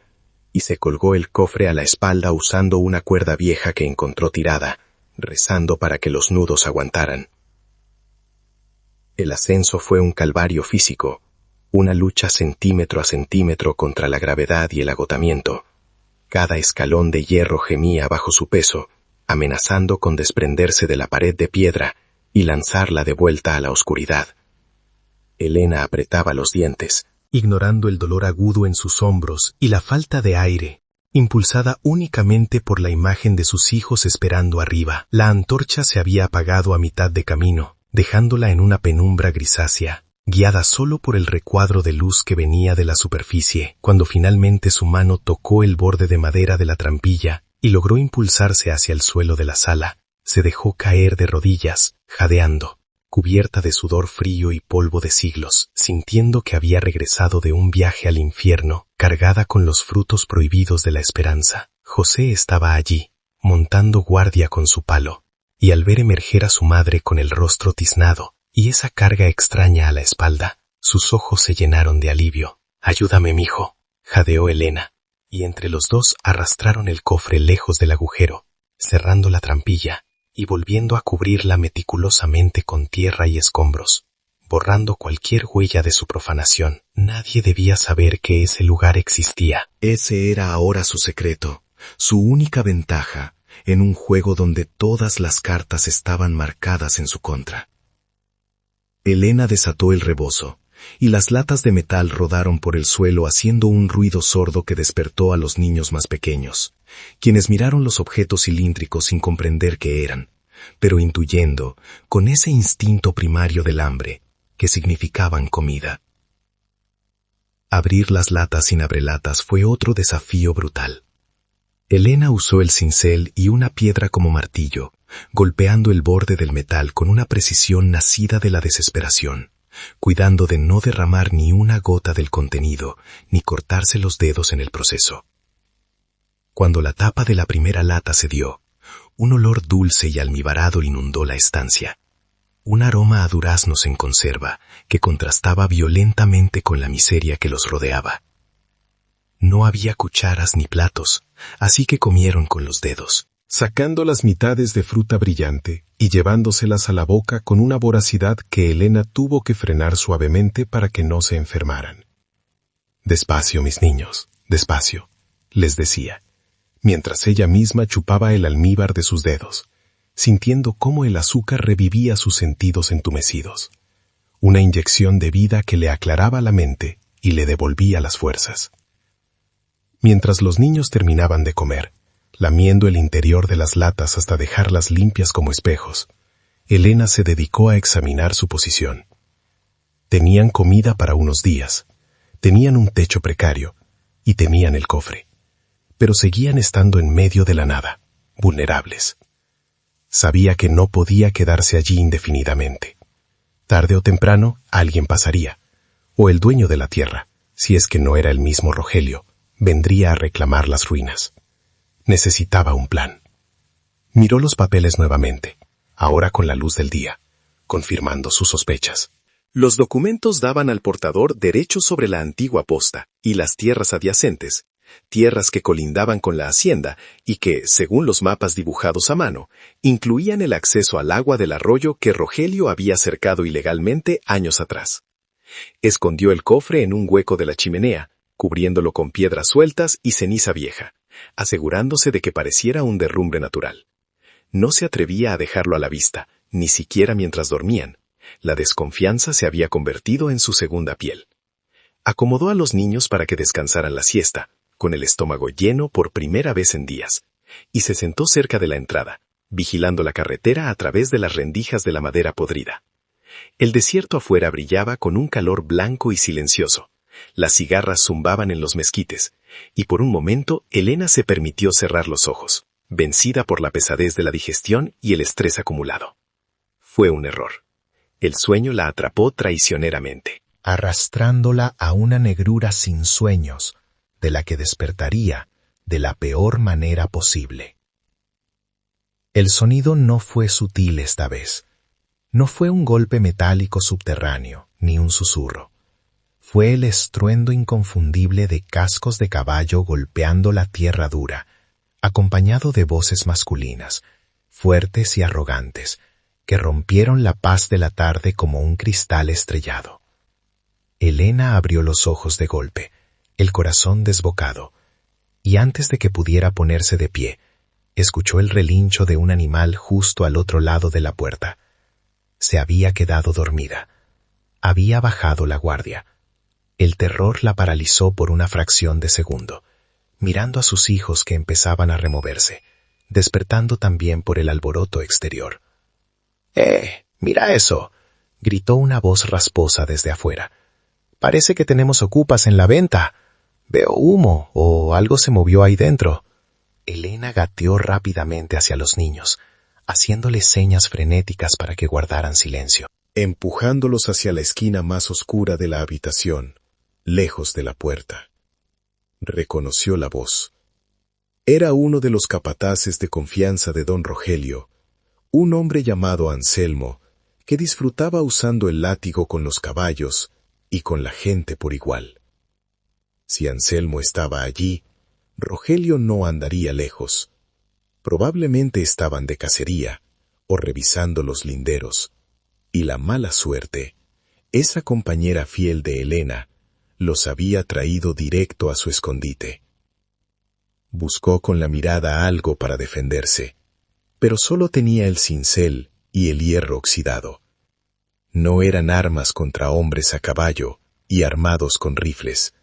y se colgó el cofre a la espalda usando una cuerda vieja que encontró tirada, rezando para que los nudos aguantaran. El ascenso fue un calvario físico, una lucha centímetro a centímetro contra la gravedad y el agotamiento. Cada escalón de hierro gemía bajo su peso, amenazando con desprenderse de la pared de piedra y lanzarla de vuelta a la oscuridad. Elena apretaba los dientes, ignorando el dolor agudo en sus hombros y la falta de aire, impulsada únicamente por la imagen de sus hijos esperando arriba. La antorcha se había apagado a mitad de camino, dejándola en una penumbra grisácea, guiada solo por el recuadro de luz que venía de la superficie. Cuando finalmente su mano tocó el borde de madera de la trampilla y logró impulsarse hacia el suelo de la sala, se dejó caer de rodillas, jadeando, cubierta de sudor frío y polvo de siglos, sintiendo que había regresado de un viaje al infierno, cargada con los frutos prohibidos de la esperanza. José estaba allí, montando guardia con su palo, y al ver emerger a su madre con el rostro tiznado y esa carga extraña a la espalda, sus ojos se llenaron de alivio. «Ayúdame, mijo», jadeó Elena, y entre los dos arrastraron el cofre lejos del agujero, cerrando la trampilla y volviendo a cubrirla meticulosamente con tierra y escombros, borrando cualquier huella de su profanación. Nadie debía saber que ese lugar existía. Ese era ahora su secreto, su única ventaja, en un juego donde todas las cartas estaban marcadas en su contra. Elena desató el rebozo, y las latas de metal rodaron por el suelo haciendo un ruido sordo que despertó a los niños más pequeños, quienes miraron los objetos cilíndricos sin comprender qué eran, pero intuyendo, con ese instinto primario del hambre, que significaban comida. Abrir las latas sin abrelatas fue otro desafío brutal. Elena usó el cincel y una piedra como martillo, golpeando el borde del metal con una precisión nacida de la desesperación, cuidando de no derramar ni una gota del contenido, ni cortarse los dedos en el proceso. Cuando la tapa de la primera lata cedió, un olor dulce y almibarado inundó la estancia. Un aroma a duraznos en conserva que contrastaba violentamente con la miseria que los rodeaba. No había cucharas ni platos, así que comieron con los dedos, sacando las mitades de fruta brillante y llevándoselas a la boca con una voracidad que Elena tuvo que frenar suavemente para que no se enfermaran. «Despacio, mis niños, despacio», les decía, mientras ella misma chupaba el almíbar de sus dedos, sintiendo cómo el azúcar revivía sus sentidos entumecidos, una inyección de vida que le aclaraba la mente y le devolvía las fuerzas. Mientras los niños terminaban de comer, lamiendo el interior de las latas hasta dejarlas limpias como espejos, Elena se dedicó a examinar su posición. Tenían comida para unos días, tenían un techo precario y tenían el cofre, pero seguían estando en medio de la nada, vulnerables. Sabía que no podía quedarse allí indefinidamente. Tarde o temprano alguien pasaría, o el dueño de la tierra, si es que no era el mismo Rogelio, vendría a reclamar las ruinas. Necesitaba un plan. Miró los papeles nuevamente, ahora con la luz del día, confirmando sus sospechas. Los documentos daban al portador derechos sobre la antigua posta y las tierras adyacentes, tierras que colindaban con la hacienda y que, según los mapas dibujados a mano, incluían el acceso al agua del arroyo que Rogelio había cercado ilegalmente años atrás. Escondió el cofre en un hueco de la chimenea, cubriéndolo con piedras sueltas y ceniza vieja, asegurándose de que pareciera un derrumbe natural. No se atrevía a dejarlo a la vista, ni siquiera mientras dormían. La desconfianza se había convertido en su segunda piel. Acomodó a los niños para que descansaran la siesta, con el estómago lleno por primera vez en días, y se sentó cerca de la entrada, vigilando la carretera a través de las rendijas de la madera podrida. El desierto afuera brillaba con un calor blanco y silencioso. Las cigarras zumbaban en los mezquites, y por un momento Elena se permitió cerrar los ojos, vencida por la pesadez de la digestión y el estrés acumulado. Fue un error. El sueño la atrapó traicioneramente, arrastrándola a una negrura sin sueños, de la que despertaría de la peor manera posible. El sonido no fue sutil esta vez. No fue un golpe metálico subterráneo, ni un susurro. Fue el estruendo inconfundible de cascos de caballo golpeando la tierra dura, acompañado de voces masculinas, fuertes y arrogantes, que rompieron la paz de la tarde como un cristal estrellado. Elena abrió los ojos de golpe, el corazón desbocado, y antes de que pudiera ponerse de pie, escuchó el relincho de un animal justo al otro lado de la puerta. Se había quedado dormida. Había bajado la guardia. El terror la paralizó por una fracción de segundo, mirando a sus hijos que empezaban a removerse, despertando también por el alboroto exterior. ¡Mira eso!, gritó una voz rasposa desde afuera. «Parece que tenemos ocupas en la venta. Veo humo o algo se movió ahí dentro». Elena gateó rápidamente hacia los niños, haciéndoles señas frenéticas para que guardaran silencio. Empujándolos hacia la esquina más oscura de la habitación, lejos de la puerta. Reconoció la voz. Era uno de los capataces de confianza de don Rogelio, un hombre llamado Anselmo, que disfrutaba usando el látigo con los caballos y con la gente por igual. Si Anselmo estaba allí, Rogelio no andaría lejos. Probablemente estaban de cacería o revisando los linderos, y la mala suerte, esa compañera fiel de Elena, los había traído directo a su escondite. Buscó con la mirada algo para defenderse, pero solo tenía el cincel y el hierro oxidado. No eran armas contra hombres a caballo y armados con rifles.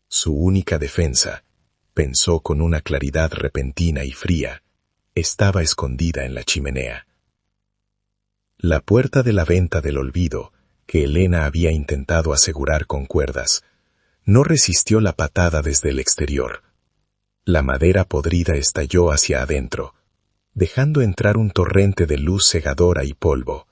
Su única defensa, pensó con una claridad repentina y fría, estaba escondida en la chimenea. La puerta de la venta del olvido, que Elena había intentado asegurar con cuerdas, no resistió la patada desde el exterior. La madera podrida estalló hacia adentro, dejando entrar un torrente de luz cegadora y polvo.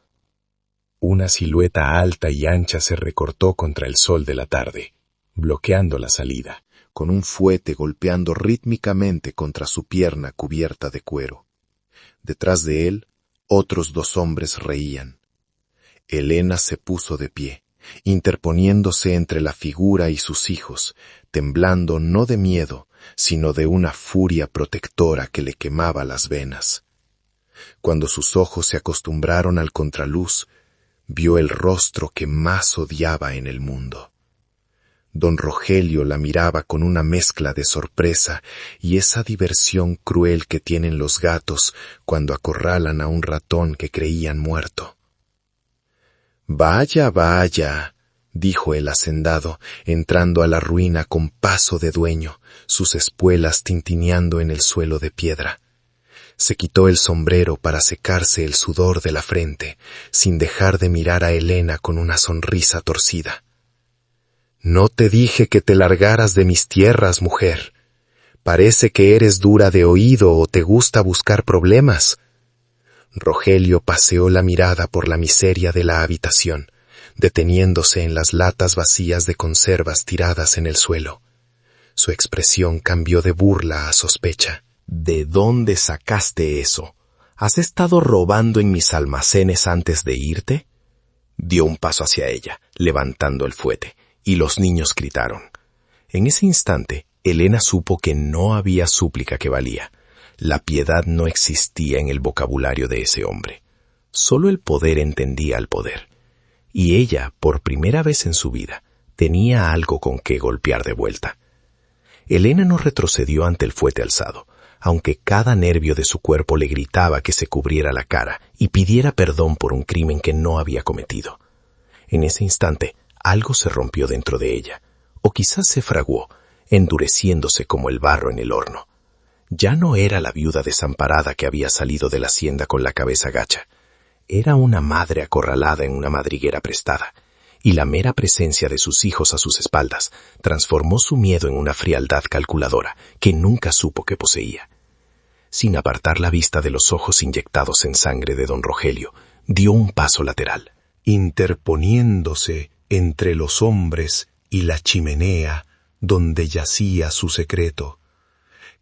Una silueta alta y ancha se recortó contra el sol de la tarde, bloqueando la salida, con un fuete golpeando rítmicamente contra su pierna cubierta de cuero. Detrás de él, otros dos hombres reían. Elena se puso de pie, interponiéndose entre la figura y sus hijos, temblando no de miedo, sino de una furia protectora que le quemaba las venas. Cuando sus ojos se acostumbraron al contraluz, vio el rostro que más odiaba en el mundo. Don Rogelio la miraba con una mezcla de sorpresa y esa diversión cruel que tienen los gatos cuando acorralan a un ratón que creían muerto. «Vaya, vaya», dijo el hacendado, entrando a la ruina con paso de dueño, sus espuelas tintineando en el suelo de piedra. Se quitó el sombrero para secarse el sudor de la frente, sin dejar de mirar a Elena con una sonrisa torcida. «No te dije que te largaras de mis tierras, mujer. Parece que eres dura de oído o te gusta buscar problemas». Rogelio paseó la mirada por la miseria de la habitación, deteniéndose en las latas vacías de conservas tiradas en el suelo. Su expresión cambió de burla a sospecha. «¿De dónde sacaste eso? ¿Has estado robando en mis almacenes antes de irte?» Dio un paso hacia ella, levantando el fuete, y los niños gritaron. En ese instante, Elena supo que no había súplica que valía. La piedad no existía en el vocabulario de ese hombre. Solo el poder entendía al poder. Y ella, por primera vez en su vida, tenía algo con que golpear de vuelta. Elena no retrocedió ante el fuete alzado, aunque cada nervio de su cuerpo le gritaba que se cubriera la cara y pidiera perdón por un crimen que no había cometido. En ese instante, algo se rompió dentro de ella, o quizás se fraguó, endureciéndose como el barro en el horno. Ya no era la viuda desamparada que había salido de la hacienda con la cabeza gacha. Era una madre acorralada en una madriguera prestada, y la mera presencia de sus hijos a sus espaldas transformó su miedo en una frialdad calculadora que nunca supo que poseía. Sin apartar la vista de los ojos inyectados en sangre de don Rogelio, dio un paso lateral. Interponiéndose entre los hombres y la chimenea donde yacía su secreto,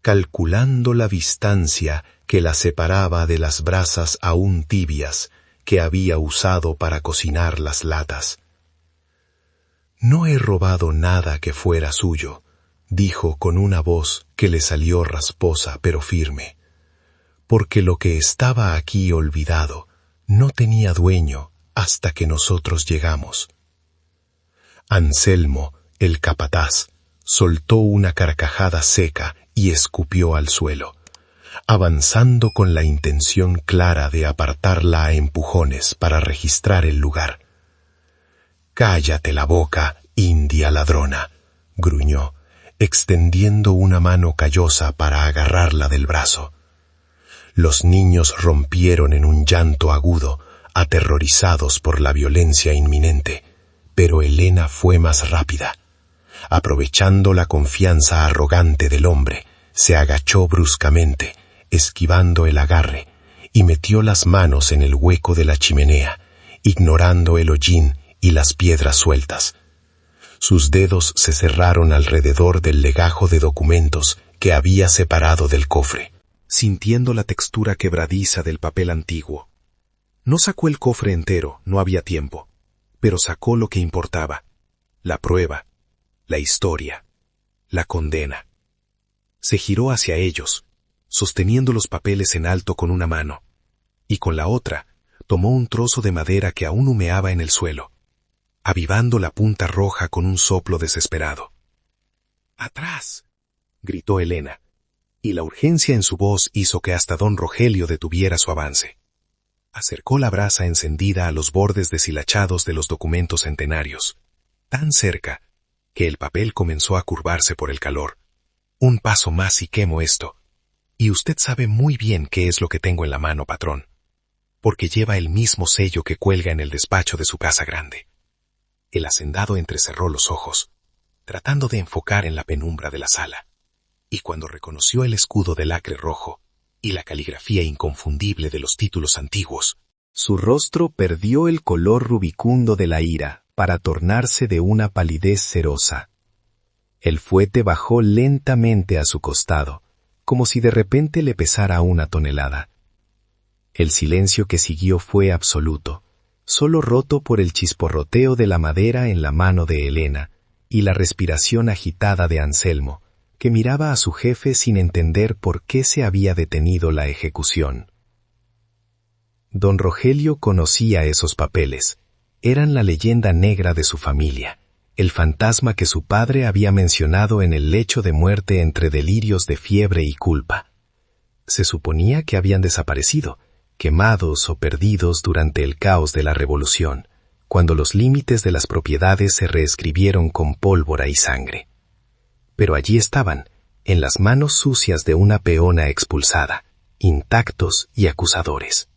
calculando la distancia que la separaba de las brasas aún tibias que había usado para cocinar las latas. «No he robado nada que fuera suyo», dijo con una voz que le salió rasposa pero firme, «porque lo que estaba aquí olvidado no tenía dueño hasta que nosotros llegamos». Anselmo, el capataz, soltó una carcajada seca y escupió al suelo, avanzando con la intención clara de apartarla a empujones para registrar el lugar. «Cállate la boca, india ladrona», gruñó, extendiendo una mano callosa para agarrarla del brazo. Los niños rompieron en un llanto agudo, aterrorizados por la violencia inminente, pero Elena fue más rápida. Aprovechando la confianza arrogante del hombre, se agachó bruscamente, esquivando el agarre, y metió las manos en el hueco de la chimenea, ignorando el hollín y las piedras sueltas. Sus dedos se cerraron alrededor del legajo de documentos que había separado del cofre, sintiendo la textura quebradiza del papel antiguo. No sacó el cofre entero, no había tiempo, pero sacó lo que importaba: la prueba, la historia, la condena. Se giró hacia ellos, sosteniendo los papeles en alto con una mano, y con la otra tomó un trozo de madera que aún humeaba en el suelo, avivando la punta roja con un soplo desesperado. «¡Atrás!», gritó Elena, y la urgencia en su voz hizo que hasta don Rogelio detuviera su avance. Acercó la brasa encendida a los bordes deshilachados de los documentos centenarios, tan cerca que el papel comenzó a curvarse por el calor. «Un paso más y quemo esto. Y usted sabe muy bien qué es lo que tengo en la mano, patrón, porque lleva el mismo sello que cuelga en el despacho de su casa grande». El hacendado entrecerró los ojos, tratando de enfocar en la penumbra de la sala, y cuando reconoció el escudo del acre rojo y la caligrafía inconfundible de los títulos antiguos, su rostro perdió el color rubicundo de la ira para tornarse de una palidez cerosa. El fuete bajó lentamente a su costado, como si de repente le pesara una tonelada. El silencio que siguió fue absoluto, solo roto por el chisporroteo de la madera en la mano de Elena y la respiración agitada de Anselmo, que miraba a su jefe sin entender por qué se había detenido la ejecución. Don Rogelio conocía esos papeles. Eran la leyenda negra de su familia, el fantasma que su padre había mencionado en el lecho de muerte entre delirios de fiebre y culpa. Se suponía que habían desaparecido, quemados o perdidos durante el caos de la Revolución, cuando los límites de las propiedades se reescribieron con pólvora y sangre. Pero allí estaban, en las manos sucias de una peona expulsada, intactos y acusadores.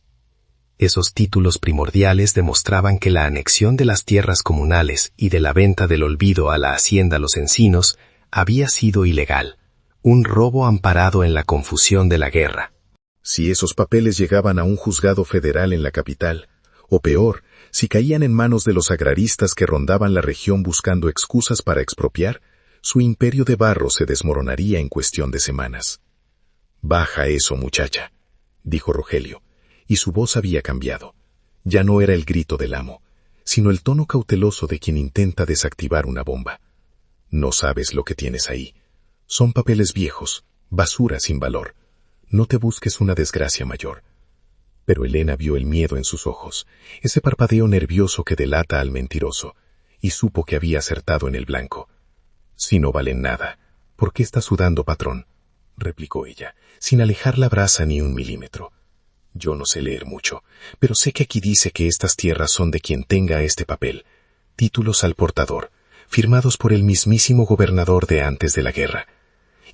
Esos títulos primordiales demostraban que la anexión de las tierras comunales y de la venta del olvido a la hacienda Los Encinos había sido ilegal, un robo amparado en la confusión de la guerra. Si esos papeles llegaban a un juzgado federal en la capital, o peor, si caían en manos de los agraristas que rondaban la región buscando excusas para expropiar, su imperio de barro se desmoronaría en cuestión de semanas. «Baja eso, muchacha», dijo Rogelio, y su voz había cambiado. Ya no era el grito del amo, sino el tono cauteloso de quien intenta desactivar una bomba. «No sabes lo que tienes ahí. Son papeles viejos, basura sin valor. No te busques una desgracia mayor». Pero Elena vio el miedo en sus ojos, ese parpadeo nervioso que delata al mentiroso, y supo que había acertado en el blanco. «Si no valen nada, ¿por qué está sudando, patrón?», replicó ella, sin alejar la brasa ni un milímetro. «Yo no sé leer mucho, pero sé que aquí dice que estas tierras son de quien tenga este papel, títulos al portador, firmados por el mismísimo gobernador de antes de la guerra.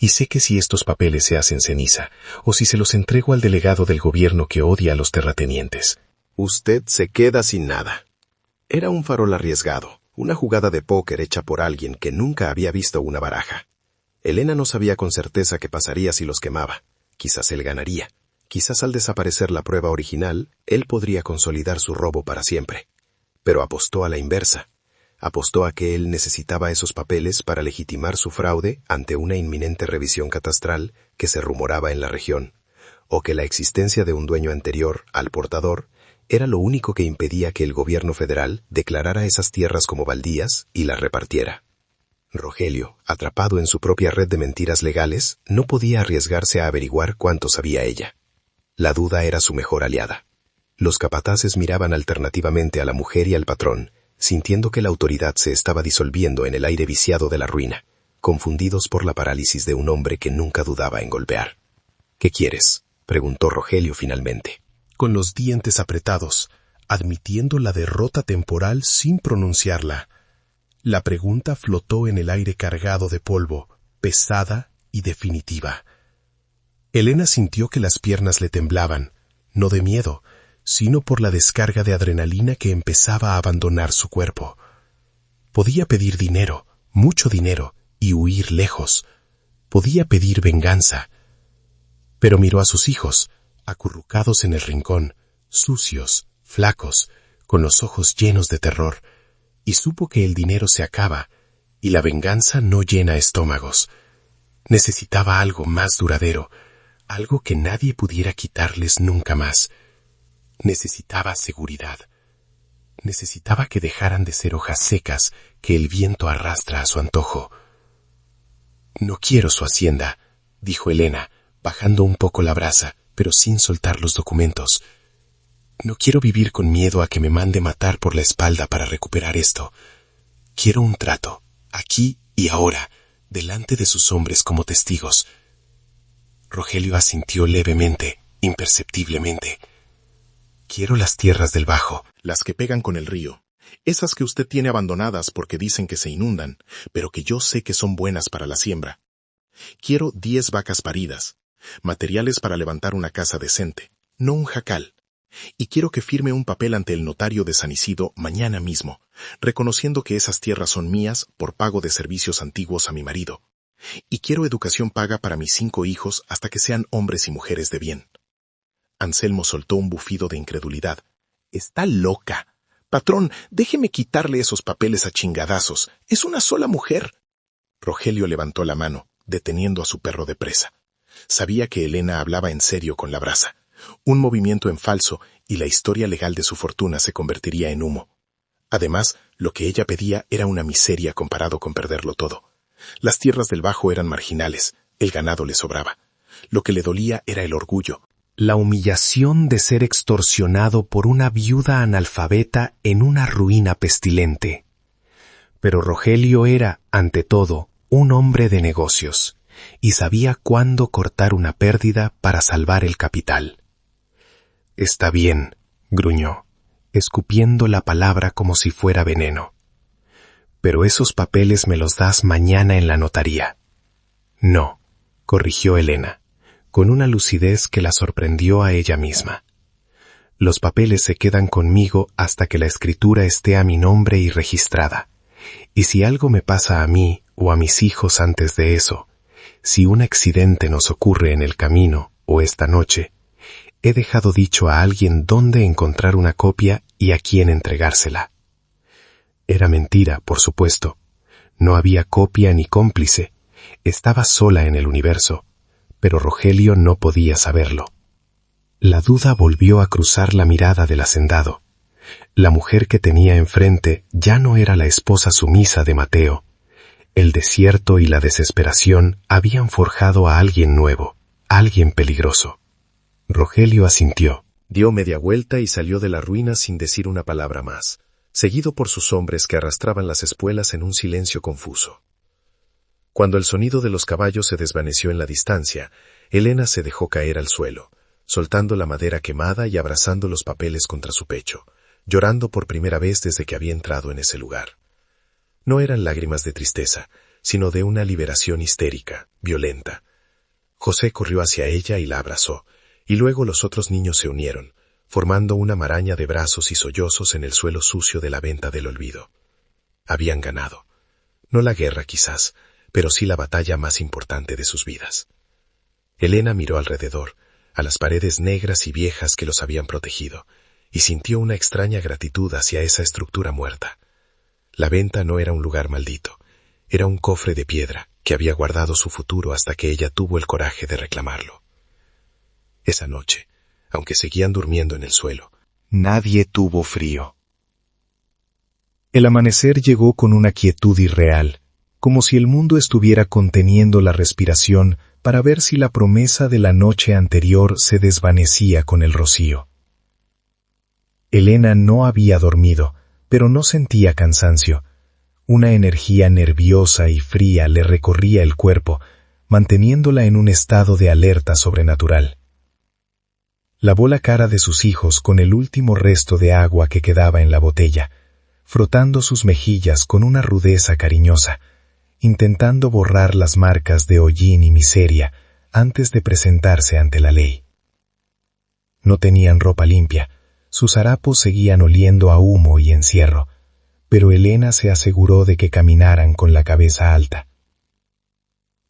Y sé que si estos papeles se hacen ceniza, o si se los entrego al delegado del gobierno que odia a los terratenientes, usted se queda sin nada». Era un farol arriesgado, una jugada de póker hecha por alguien que nunca había visto una baraja. Elena no sabía con certeza qué pasaría si los quemaba. Quizás él ganaría. Quizás al desaparecer la prueba original, él podría consolidar su robo para siempre. Pero apostó a la inversa. Apostó a que él necesitaba esos papeles para legitimar su fraude ante una inminente revisión catastral que se rumoraba en la región, o que la existencia de un dueño anterior al portador era lo único que impedía que el gobierno federal declarara esas tierras como baldías y las repartiera. Rogelio, atrapado en su propia red de mentiras legales, no podía arriesgarse a averiguar cuánto sabía ella. La duda era su mejor aliada. Los capataces miraban alternativamente a la mujer y al patrón, sintiendo que la autoridad se estaba disolviendo en el aire viciado de la ruina, confundidos por la parálisis de un hombre que nunca dudaba en golpear. «¿Qué quieres?», preguntó Rogelio finalmente. Con los dientes apretados, admitiendo la derrota temporal sin pronunciarla. La pregunta flotó en el aire cargado de polvo, pesada y definitiva. Elena sintió que las piernas le temblaban, no de miedo, sino por la descarga de adrenalina que empezaba a abandonar su cuerpo. Podía pedir dinero, mucho dinero, y huir lejos. Podía pedir venganza. Pero miró a sus hijos, acurrucados en el rincón, sucios, flacos, con los ojos llenos de terror, y supo que el dinero se acaba, y la venganza no llena estómagos. Necesitaba algo más duradero, algo que nadie pudiera quitarles nunca más. Necesitaba seguridad. Necesitaba que dejaran de ser hojas secas que el viento arrastra a su antojo. «No quiero su hacienda», dijo Elena, bajando un poco la brasa, pero sin soltar los documentos. «No quiero vivir con miedo a que me mande matar por la espalda para recuperar esto. Quiero un trato, aquí y ahora, delante de sus hombres como testigos». Rogelio asintió levemente, imperceptiblemente. «Quiero las tierras del Bajo, las que pegan con el río, esas que usted tiene abandonadas porque dicen que se inundan, pero que yo sé que son buenas para la siembra. Quiero 10 vacas paridas, materiales para levantar una casa decente, no un jacal. Y quiero que firme un papel ante el notario de San Isidro mañana mismo, reconociendo que esas tierras son mías por pago de servicios antiguos a mi marido. Y quiero educación paga para mis 5 hijos hasta que sean hombres y mujeres de bien». Anselmo soltó un bufido de incredulidad. «Está loca. Patrón, déjeme quitarle esos papeles a chingadazos. Es una sola mujer». Rogelio levantó la mano, deteniendo a su perro de presa. Sabía que Elena hablaba en serio con la brasa. Un movimiento en falso y la historia legal de su fortuna se convertiría en humo. Además, lo que ella pedía era una miseria comparado con perderlo todo. Las tierras del Bajo eran marginales, el ganado le sobraba. Lo que le dolía era el orgullo. La humillación de ser extorsionado por una viuda analfabeta en una ruina pestilente. Pero Rogelio era, ante todo, un hombre de negocios, y sabía cuándo cortar una pérdida para salvar el capital. «Está bien», gruñó, escupiendo la palabra como si fuera veneno. «Pero esos papeles me los das mañana en la notaría». «No», corrigió Elena, con una lucidez que la sorprendió a ella misma. «Los papeles se quedan conmigo hasta que la escritura esté a mi nombre y registrada. Y si algo me pasa a mí o a mis hijos antes de eso, si un accidente nos ocurre en el camino o esta noche, he dejado dicho a alguien dónde encontrar una copia y a quién entregársela». Era mentira, por supuesto. No había copia ni cómplice. Estaba sola en el universo, pero Rogelio no podía saberlo. La duda volvió a cruzar la mirada del hacendado. La mujer que tenía enfrente ya no era la esposa sumisa de Mateo. El desierto y la desesperación habían forjado a alguien nuevo, alguien peligroso. Rogelio asintió. Dio media vuelta y salió de la ruina sin decir una palabra más, seguido por sus hombres que arrastraban las espuelas en un silencio confuso. Cuando el sonido de los caballos se desvaneció en la distancia, Elena se dejó caer al suelo, soltando la madera quemada y abrazando los papeles contra su pecho, llorando por primera vez desde que había entrado en ese lugar. No eran lágrimas de tristeza, sino de una liberación histérica, violenta. José corrió hacia ella y la abrazó, y luego los otros niños se unieron, formando una maraña de brazos y sollozos en el suelo sucio de la venta del olvido. Habían ganado. No la guerra quizás, pero sí la batalla más importante de sus vidas. Elena miró alrededor, a las paredes negras y viejas que los habían protegido, y sintió una extraña gratitud hacia esa estructura muerta. La venta no era un lugar maldito, era un cofre de piedra que había guardado su futuro hasta que ella tuvo el coraje de reclamarlo. Esa noche, aunque seguían durmiendo en el suelo, nadie tuvo frío. El amanecer llegó con una quietud irreal, como si el mundo estuviera conteniendo la respiración para ver si la promesa de la noche anterior se desvanecía con el rocío. Elena no había dormido, pero no sentía cansancio. Una energía nerviosa y fría le recorría el cuerpo, manteniéndola en un estado de alerta sobrenatural. Lavó la cara de sus hijos con el último resto de agua que quedaba en la botella, frotando sus mejillas con una rudeza cariñosa, intentando borrar las marcas de hollín y miseria antes de presentarse ante la ley. No tenían ropa limpia, sus harapos seguían oliendo a humo y encierro, pero Elena se aseguró de que caminaran con la cabeza alta.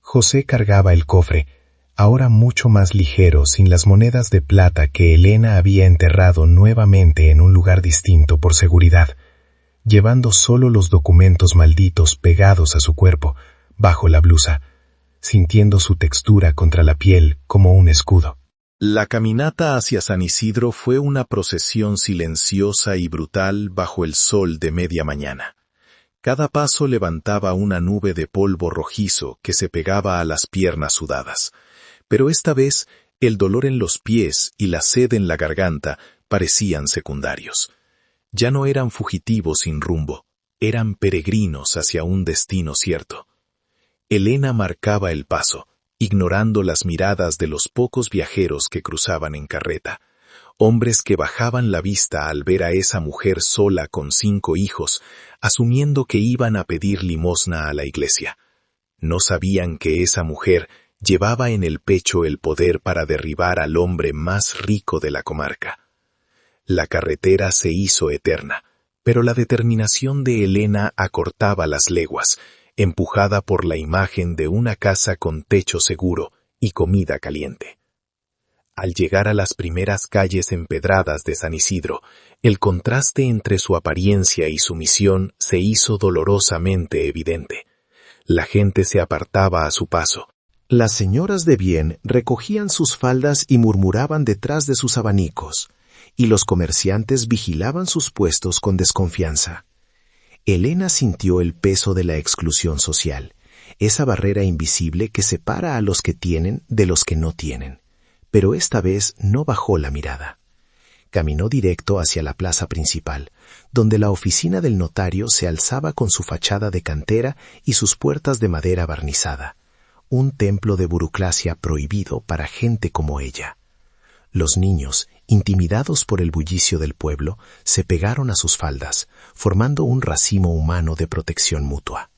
José cargaba el cofre, ahora mucho más ligero, sin las monedas de plata que Elena había enterrado nuevamente en un lugar distinto por seguridad, llevando solo los documentos malditos pegados a su cuerpo, bajo la blusa, sintiendo su textura contra la piel como un escudo. La caminata hacia San Isidro fue una procesión silenciosa y brutal bajo el sol de media mañana. Cada paso levantaba una nube de polvo rojizo que se pegaba a las piernas sudadas. Pero esta vez el dolor en los pies y la sed en la garganta parecían secundarios. Ya no eran fugitivos sin rumbo, eran peregrinos hacia un destino cierto. Elena marcaba el paso, ignorando las miradas de los pocos viajeros que cruzaban en carreta, hombres que bajaban la vista al ver a esa mujer sola con 5 hijos, asumiendo que iban a pedir limosna a la iglesia. No sabían que esa mujer llevaba en el pecho el poder para derribar al hombre más rico de la comarca. La carretera se hizo eterna, pero la determinación de Elena acortaba las leguas, empujada por la imagen de una casa con techo seguro y comida caliente. Al llegar a las primeras calles empedradas de San Isidro, el contraste entre su apariencia y su misión se hizo dolorosamente evidente. La gente se apartaba a su paso. Las señoras de bien recogían sus faldas y murmuraban detrás de sus abanicos, y los comerciantes vigilaban sus puestos con desconfianza. Elena sintió el peso de la exclusión social, esa barrera invisible que separa a los que tienen de los que no tienen, pero esta vez no bajó la mirada. Caminó directo hacia la plaza principal, donde la oficina del notario se alzaba con su fachada de cantera y sus puertas de madera barnizada, un templo de burocracia prohibido para gente como ella. Los niños, intimidados por el bullicio del pueblo, se pegaron a sus faldas, formando un racimo humano de protección mutua.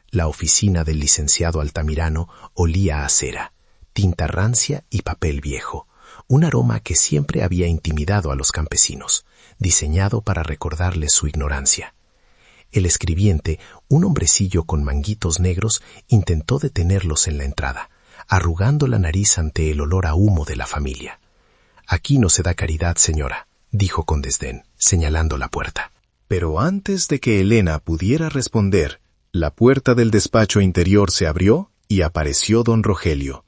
La oficina del licenciado Altamirano olía a cera, tinta rancia y papel viejo, un aroma que siempre había intimidado a los campesinos, diseñado para recordarles su ignorancia. El escribiente, un hombrecillo con manguitos negros, intentó detenerlos en la entrada, arrugando la nariz ante el olor a humo de la familia. «Aquí no se da caridad, señora», dijo con desdén, señalando la puerta. Pero antes de que Elena pudiera responder, la puerta del despacho interior se abrió y apareció don Rogelio.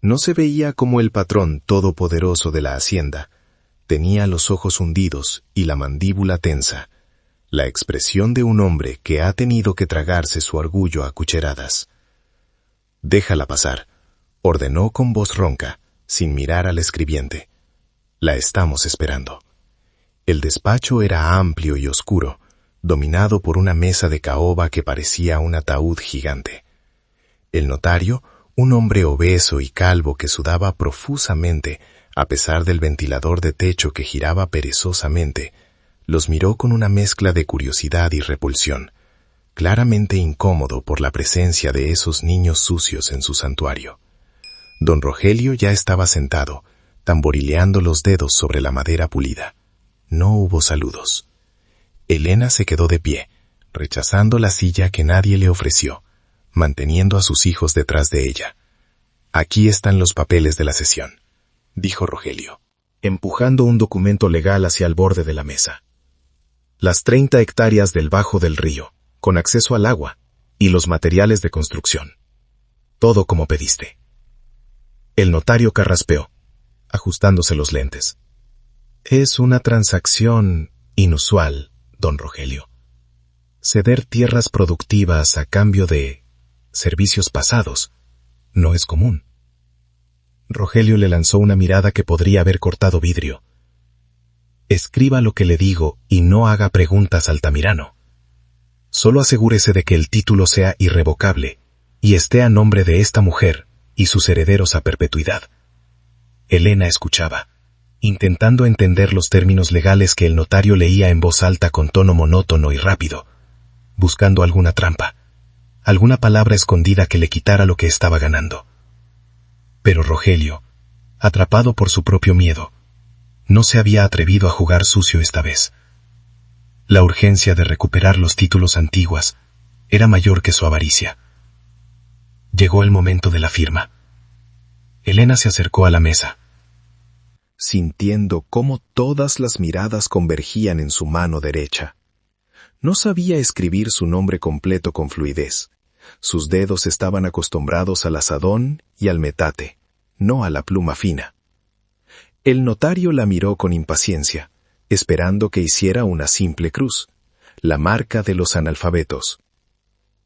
No se veía como el patrón todopoderoso de la hacienda. Tenía los ojos hundidos y la mandíbula tensa, la expresión de un hombre que ha tenido que tragarse su orgullo a cucharadas. «Déjala pasar», ordenó con voz ronca, sin mirar al escribiente. «La estamos esperando». El despacho era amplio y oscuro, dominado por una mesa de caoba que parecía un ataúd gigante. El notario, un hombre obeso y calvo que sudaba profusamente, a pesar del ventilador de techo que giraba perezosamente, los miró con una mezcla de curiosidad y repulsión, claramente incómodo por la presencia de esos niños sucios en su santuario. Don Rogelio ya estaba sentado, tamborileando los dedos sobre la madera pulida. No hubo saludos. Elena se quedó de pie, rechazando la silla que nadie le ofreció, manteniendo a sus hijos detrás de ella. «Aquí están los papeles de la sesión», dijo Rogelio, empujando un documento legal hacia el borde de la mesa. «Las 30 hectáreas del Bajo del Río, con acceso al agua, y los materiales de construcción. Todo como pediste». El notario carraspeó, ajustándose los lentes. «Es una transacción inusual, don Rogelio. Ceder tierras productivas a cambio de servicios pasados no es común». Rogelio le lanzó una mirada que podría haber cortado vidrio. «Escriba lo que le digo y no haga preguntas, Altamirano. Solo asegúrese de que el título sea irrevocable y esté a nombre de esta mujer y sus herederos a perpetuidad. Elena escuchaba, intentando entender los términos legales que el notario leía en voz alta con tono monótono y rápido, buscando alguna trampa, alguna palabra escondida que le quitara lo que estaba ganando. Pero Rogelio, atrapado por su propio miedo, no se había atrevido a jugar sucio esta vez. La urgencia de recuperar los títulos antiguos era mayor que su avaricia. Llegó el momento de la firma. Elena se acercó a la mesa, sintiendo cómo todas las miradas convergían en su mano derecha. No sabía escribir su nombre completo con fluidez. Sus dedos estaban acostumbrados al azadón y al metate, no a la pluma fina. El notario la miró con impaciencia, esperando que hiciera una simple cruz, la marca de los analfabetos.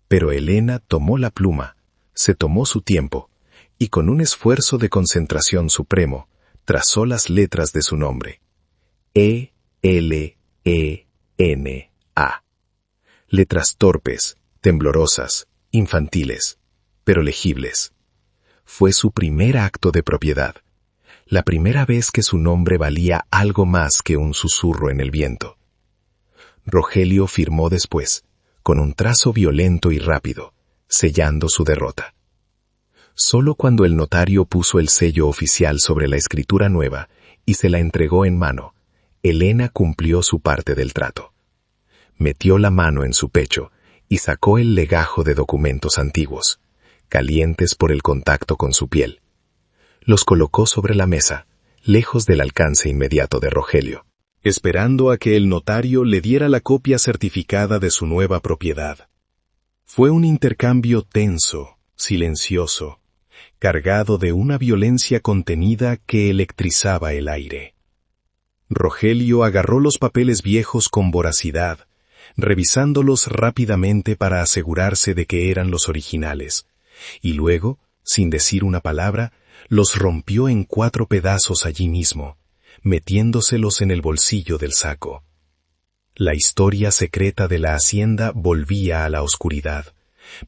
Pero Elena tomó la pluma, se tomó su tiempo, y con un esfuerzo de concentración supremo, trazó las letras de su nombre. E-L-E-N-A. Letras torpes, temblorosas, infantiles, pero legibles. Fue su primer acto de propiedad, la primera vez que su nombre valía algo más que un susurro en el viento. Rogelio firmó después, con un trazo violento y rápido, sellando su derrota. Solo cuando el notario puso el sello oficial sobre la escritura nueva y se la entregó en mano, Elena cumplió su parte del trato. Metió la mano en su pecho y sacó el legajo de documentos antiguos, calientes por el contacto con su piel. Los colocó sobre la mesa, lejos del alcance inmediato de Rogelio, esperando a que el notario le diera la copia certificada de su nueva propiedad. Fue un intercambio tenso, silencioso, cargado de una violencia contenida que electrizaba el aire. Rogelio agarró los papeles viejos con voracidad, revisándolos rápidamente para asegurarse de que eran los originales, y luego, sin decir una palabra, los rompió en 4 pedazos allí mismo, metiéndoselos en el bolsillo del saco. La historia secreta de la hacienda volvía a la oscuridad,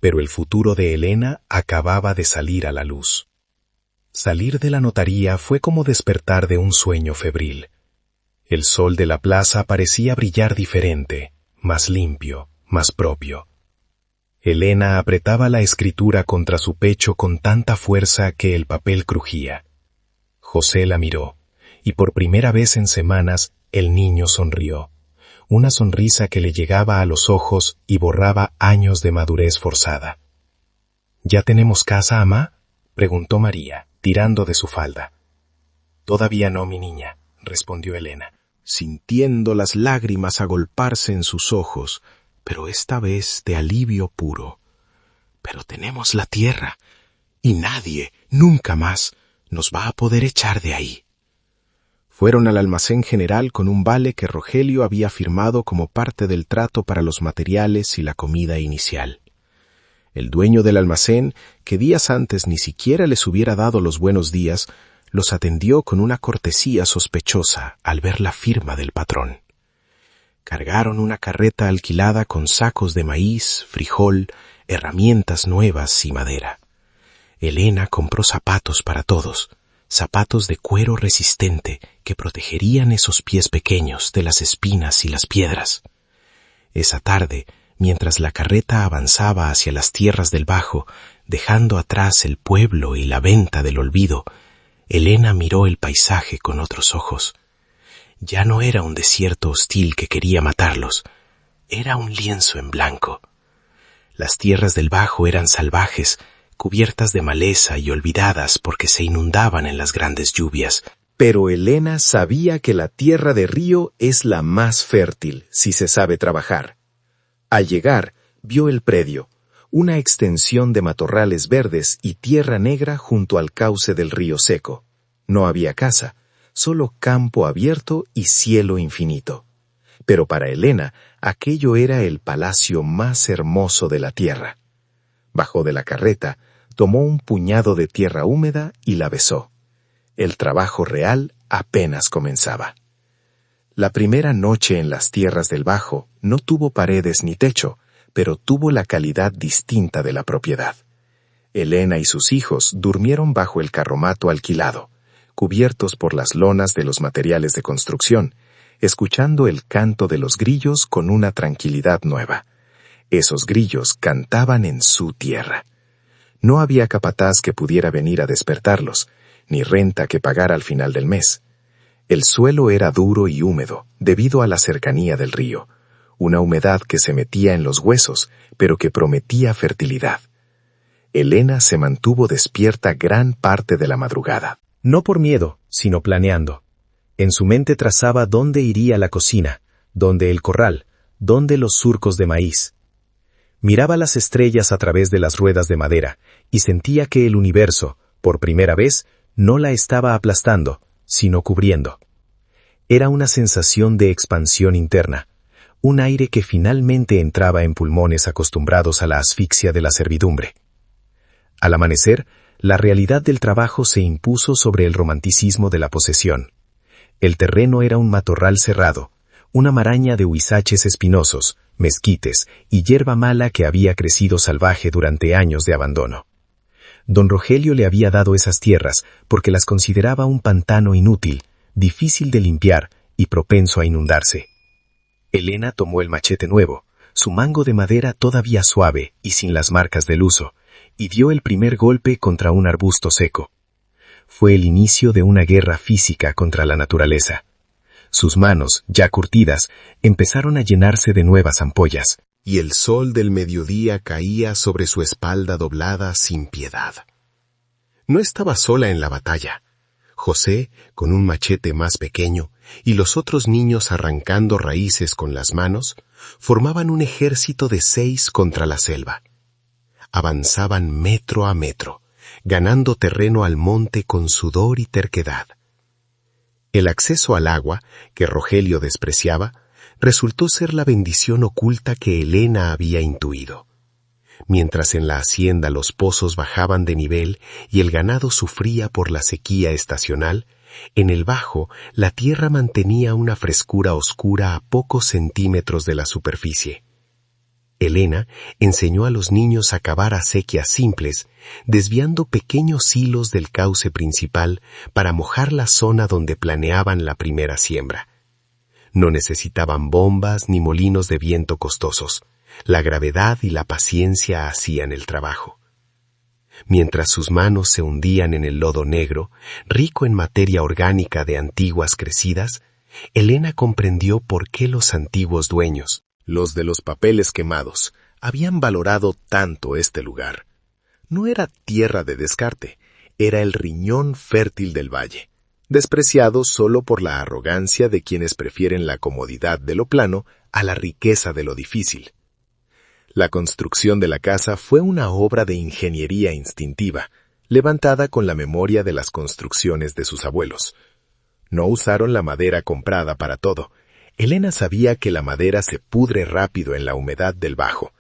pero el futuro de Elena acababa de salir a la luz. Salir de la notaría fue como despertar de un sueño febril. El sol de la plaza parecía brillar diferente, más limpio, más propio. Elena apretaba la escritura contra su pecho con tanta fuerza que el papel crujía. José la miró, y por primera vez en semanas el niño sonrió, una sonrisa que le llegaba a los ojos y borraba años de madurez forzada. ¿Ya tenemos casa, amá?, preguntó María, tirando de su falda. Todavía no, mi niña, respondió Elena, sintiendo las lágrimas agolparse en sus ojos, pero esta vez de alivio puro. Pero tenemos la tierra, y nadie, nunca más, nos va a poder echar de ahí. Fueron al almacén general con un vale que Rogelio había firmado como parte del trato para los materiales y la comida inicial. El dueño del almacén, que días antes ni siquiera les hubiera dado los buenos días, los atendió con una cortesía sospechosa al ver la firma del patrón. Cargaron una carreta alquilada con sacos de maíz, frijol, herramientas nuevas y madera. Elena compró zapatos para todos, zapatos de cuero resistente que protegerían esos pies pequeños de las espinas y las piedras. Esa tarde, mientras la carreta avanzaba hacia las tierras del Bajo, dejando atrás el pueblo y la venta del olvido, Elena miró el paisaje con otros ojos. Ya no era un desierto hostil que quería matarlos, era un lienzo en blanco. Las tierras del Bajo eran salvajes, cubiertas de maleza y olvidadas porque se inundaban en las grandes lluvias. Pero Elena sabía que la tierra de río es la más fértil si se sabe trabajar. Al llegar, vio el predio, una extensión de matorrales verdes y tierra negra junto al cauce del río seco. No había casa, solo campo abierto y cielo infinito. Pero para Elena, aquello era el palacio más hermoso de la tierra. Bajó de la carreta, tomó un puñado de tierra húmeda y la besó. El trabajo real apenas comenzaba. La primera noche en las tierras del Bajo no tuvo paredes ni techo, pero tuvo la calidad distinta de la propiedad. Elena y sus hijos durmieron bajo el carromato alquilado, cubiertos por las lonas de los materiales de construcción, escuchando el canto de los grillos con una tranquilidad nueva. Esos grillos cantaban en su tierra. No había capataz que pudiera venir a despertarlos, ni renta que pagar al final del mes. El suelo era duro y húmedo, debido a la cercanía del río, una humedad que se metía en los huesos, pero que prometía fertilidad. Elena se mantuvo despierta gran parte de la madrugada. No por miedo, sino planeando. En su mente trazaba dónde iría la cocina, dónde el corral, dónde los surcos de maíz. Miraba las estrellas a través de las ruedas de madera y sentía que el universo, por primera vez, no la estaba aplastando, sino cubriendo. Era una sensación de expansión interna, un aire que finalmente entraba en pulmones acostumbrados a la asfixia de la servidumbre. Al amanecer, la realidad del trabajo se impuso sobre el romanticismo de la posesión. El terreno era un matorral cerrado, una maraña de huizaches espinosos, mezquites y hierba mala que había crecido salvaje durante años de abandono. Don Rogelio le había dado esas tierras porque las consideraba un pantano inútil, difícil de limpiar y propenso a inundarse. Elena tomó el machete nuevo, su mango de madera todavía suave y sin las marcas del uso, y dio el primer golpe contra un arbusto seco. Fue el inicio de una guerra física contra la naturaleza. Sus manos, ya curtidas, empezaron a llenarse de nuevas ampollas. Y el sol del mediodía caía sobre su espalda doblada sin piedad. No estaba sola en la batalla. José, con un machete más pequeño, y los otros niños arrancando raíces con las manos, formaban un ejército de 6 contra la selva. Avanzaban metro a metro, ganando terreno al monte con sudor y terquedad. El acceso al agua, que Rogelio despreciaba, resultó ser la bendición oculta que Elena había intuido. Mientras en la hacienda los pozos bajaban de nivel y el ganado sufría por la sequía estacional, en el bajo la tierra mantenía una frescura oscura a pocos centímetros de la superficie. Elena enseñó a los niños a cavar acequias simples, desviando pequeños hilos del cauce principal para mojar la zona donde planeaban la primera siembra. No necesitaban bombas ni molinos de viento costosos. La gravedad y la paciencia hacían el trabajo. Mientras sus manos se hundían en el lodo negro, rico en materia orgánica de antiguas crecidas, Elena comprendió por qué los antiguos dueños, los de los papeles quemados, habían valorado tanto este lugar. No era tierra de descarte, era el riñón fértil del valle, despreciado solo por la arrogancia de quienes prefieren la comodidad de lo plano a la riqueza de lo difícil. La construcción de la casa fue una obra de ingeniería instintiva, levantada con la memoria de las construcciones de sus abuelos. No usaron la madera comprada para todo. Elena sabía que la madera se pudre rápido en la humedad del bajo.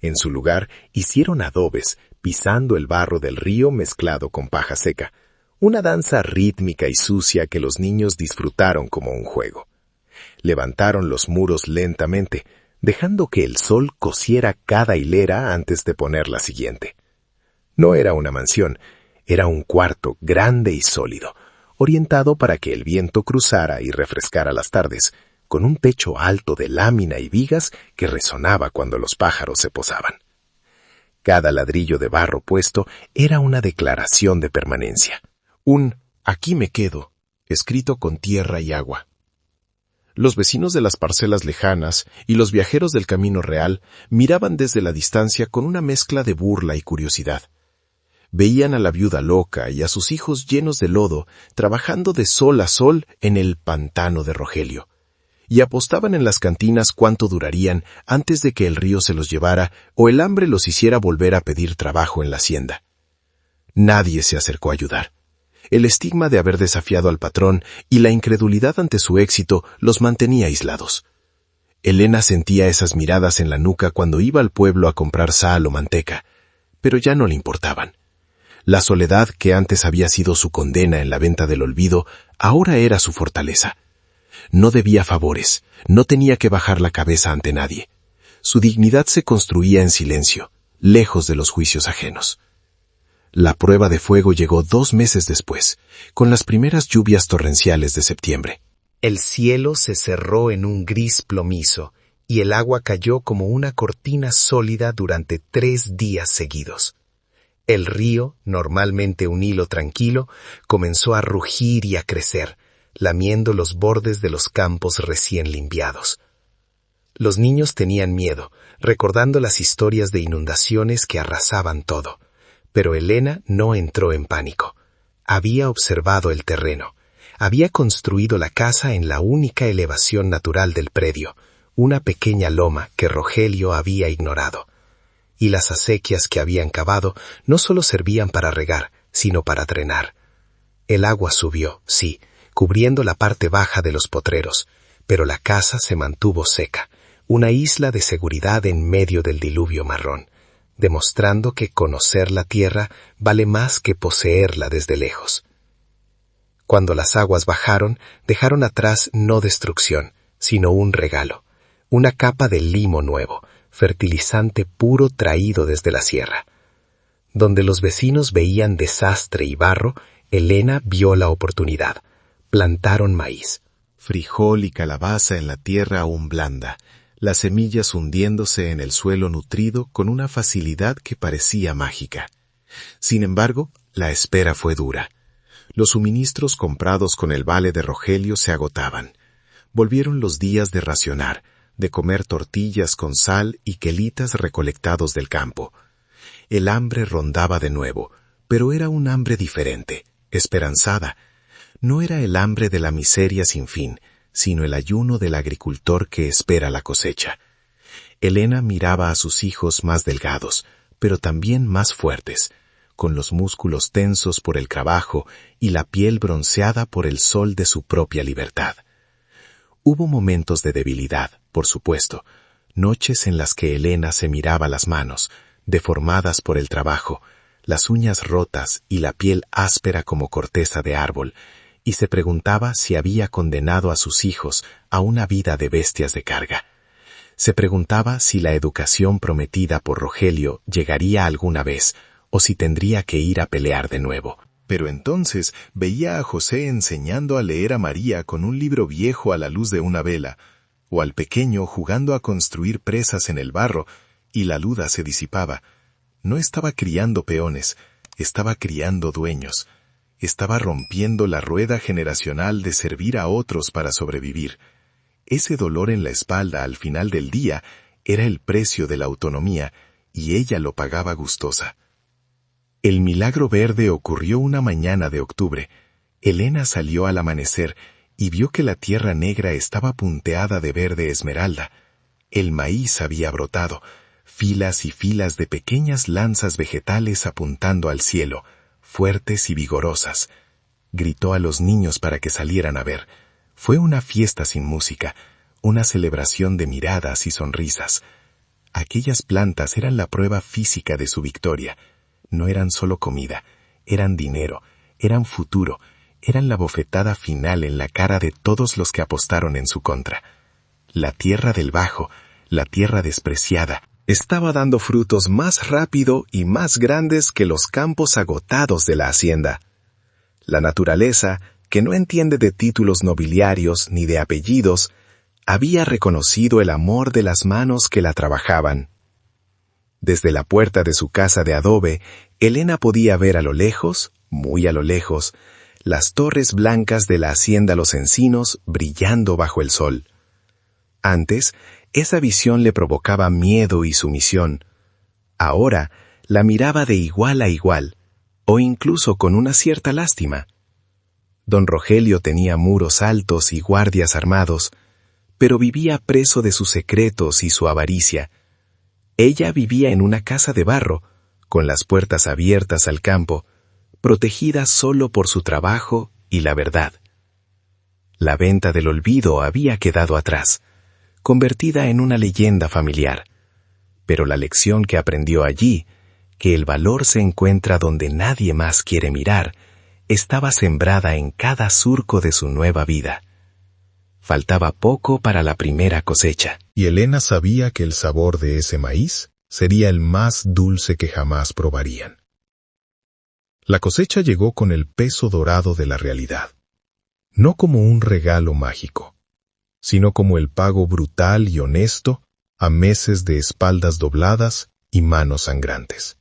En su lugar hicieron adobes, pisando el barro del río mezclado con paja seca, una danza rítmica y sucia que los niños disfrutaron como un juego. Levantaron los muros lentamente, dejando que el sol cociera cada hilera antes de poner la siguiente. No era una mansión, era un cuarto grande y sólido, orientado para que el viento cruzara y refrescara las tardes, con un techo alto de lámina y vigas que resonaba cuando los pájaros se posaban. Cada ladrillo de barro puesto era una declaración de permanencia, un «aquí me quedo», escrito con tierra y agua. Los vecinos de las parcelas lejanas y los viajeros del camino real miraban desde la distancia con una mezcla de burla y curiosidad. Veían a la viuda loca y a sus hijos llenos de lodo trabajando de sol a sol en el pantano de Rogelio, y apostaban en las cantinas cuánto durarían antes de que el río se los llevara o el hambre los hiciera volver a pedir trabajo en la hacienda. Nadie se acercó a ayudar. El estigma de haber desafiado al patrón y la incredulidad ante su éxito los mantenía aislados. Elena sentía esas miradas en la nuca cuando iba al pueblo a comprar sal o manteca, pero ya no le importaban. La soledad que antes había sido su condena en la venta del olvido, ahora era su fortaleza. No debía favores, no tenía que bajar la cabeza ante nadie. Su dignidad se construía en silencio, lejos de los juicios ajenos. La prueba de fuego llegó 2 meses después, con las primeras lluvias torrenciales de septiembre. El cielo se cerró en un gris plomizo y el agua cayó como una cortina sólida durante 3 días seguidos. El río, normalmente un hilo tranquilo, comenzó a rugir y a crecer, lamiendo los bordes de los campos recién limpiados. Los niños tenían miedo, recordando las historias de inundaciones que arrasaban todo. Pero Elena no entró en pánico. Había observado el terreno. Había construido la casa en la única elevación natural del predio, una pequeña loma que Rogelio había ignorado. Y las acequias que habían cavado no solo servían para regar, sino para drenar. El agua subió, sí, cubriendo la parte baja de los potreros, pero la casa se mantuvo seca, una isla de seguridad en medio del diluvio marrón, demostrando que conocer la tierra vale más que poseerla desde lejos. Cuando las aguas bajaron, dejaron atrás no destrucción, sino un regalo, una capa de limo nuevo, fertilizante puro traído desde la sierra. Donde los vecinos veían desastre y barro, Elena vio la oportunidad. Plantaron maíz. Frijol y calabaza en la tierra aún blanda, las semillas hundiéndose en el suelo nutrido con una facilidad que parecía mágica. Sin embargo, la espera fue dura. Los suministros comprados con el vale de Rogelio se agotaban. Volvieron los días de racionar, de comer tortillas con sal y quelitas recolectados del campo. El hambre rondaba de nuevo, pero era un hambre diferente, esperanzada. No era el hambre de la miseria sin fin, sino el ayuno del agricultor que espera la cosecha. Elena miraba a sus hijos más delgados, pero también más fuertes, con los músculos tensos por el trabajo y la piel bronceada por el sol de su propia libertad. Hubo momentos de debilidad, por supuesto, noches en las que Elena se miraba las manos, deformadas por el trabajo, las uñas rotas y la piel áspera como corteza de árbol, y se preguntaba si había condenado a sus hijos a una vida de bestias de carga. Se preguntaba si la educación prometida por Rogelio llegaría alguna vez, o si tendría que ir a pelear de nuevo. Pero entonces veía a José enseñando a leer a María con un libro viejo a la luz de una vela, o al pequeño jugando a construir presas en el barro, y la duda se disipaba. No estaba criando peones, estaba criando dueños. Estaba rompiendo la rueda generacional de servir a otros para sobrevivir. Ese dolor en la espalda al final del día era el precio de la autonomía, y ella lo pagaba gustosa. El milagro verde ocurrió una mañana de octubre. Elena salió al amanecer y vio que la tierra negra estaba punteada de verde esmeralda. El maíz había brotado, filas y filas de pequeñas lanzas vegetales apuntando al cielo, fuertes y vigorosas. Gritó a los niños para que salieran a ver. Fue una fiesta sin música, una celebración de miradas y sonrisas. Aquellas plantas eran la prueba física de su victoria. No eran solo comida, eran dinero, eran futuro, eran la bofetada final en la cara de todos los que apostaron en su contra. La tierra del Bajo, la tierra despreciada, estaba dando frutos más rápido y más grandes que los campos agotados de la hacienda. La naturaleza, que no entiende de títulos nobiliarios ni de apellidos, había reconocido el amor de las manos que la trabajaban. Desde la puerta de su casa de adobe, Elena podía ver a lo lejos, muy a lo lejos, las torres blancas de la hacienda Los Encinos brillando bajo el sol. Antes, esa visión le provocaba miedo y sumisión. Ahora, la miraba de igual a igual, o incluso con una cierta lástima. Don Rogelio tenía muros altos y guardias armados, pero vivía preso de sus secretos y su avaricia. Ella vivía en una casa de barro, con las puertas abiertas al campo, protegida solo por su trabajo y la verdad. La venta del olvido había quedado atrás, convertida en una leyenda familiar. Pero la lección que aprendió allí, que el valor se encuentra donde nadie más quiere mirar, estaba sembrada en cada surco de su nueva vida. Faltaba poco para la primera cosecha. Y Elena sabía que el sabor de ese maíz sería el más dulce que jamás probarían. La cosecha llegó con el peso dorado de la realidad, no como un regalo mágico, sino como el pago brutal y honesto a meses de espaldas dobladas y manos sangrantes.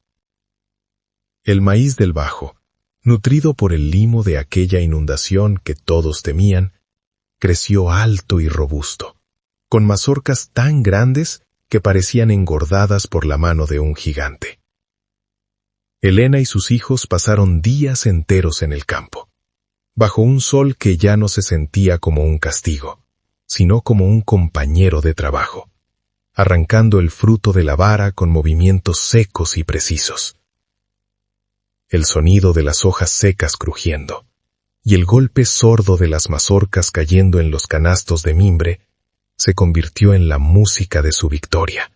El maíz del Bajo, nutrido por el limo de aquella inundación que todos temían, creció alto y robusto, con mazorcas tan grandes que parecían engordadas por la mano de un gigante. Elena y sus hijos pasaron días enteros en el campo, bajo un sol que ya no se sentía como un castigo, sino como un compañero de trabajo, arrancando el fruto de la vara con movimientos secos y precisos. El sonido de las hojas secas crujiendo, y el golpe sordo de las mazorcas cayendo en los canastos de mimbre, se convirtió en la música de su victoria.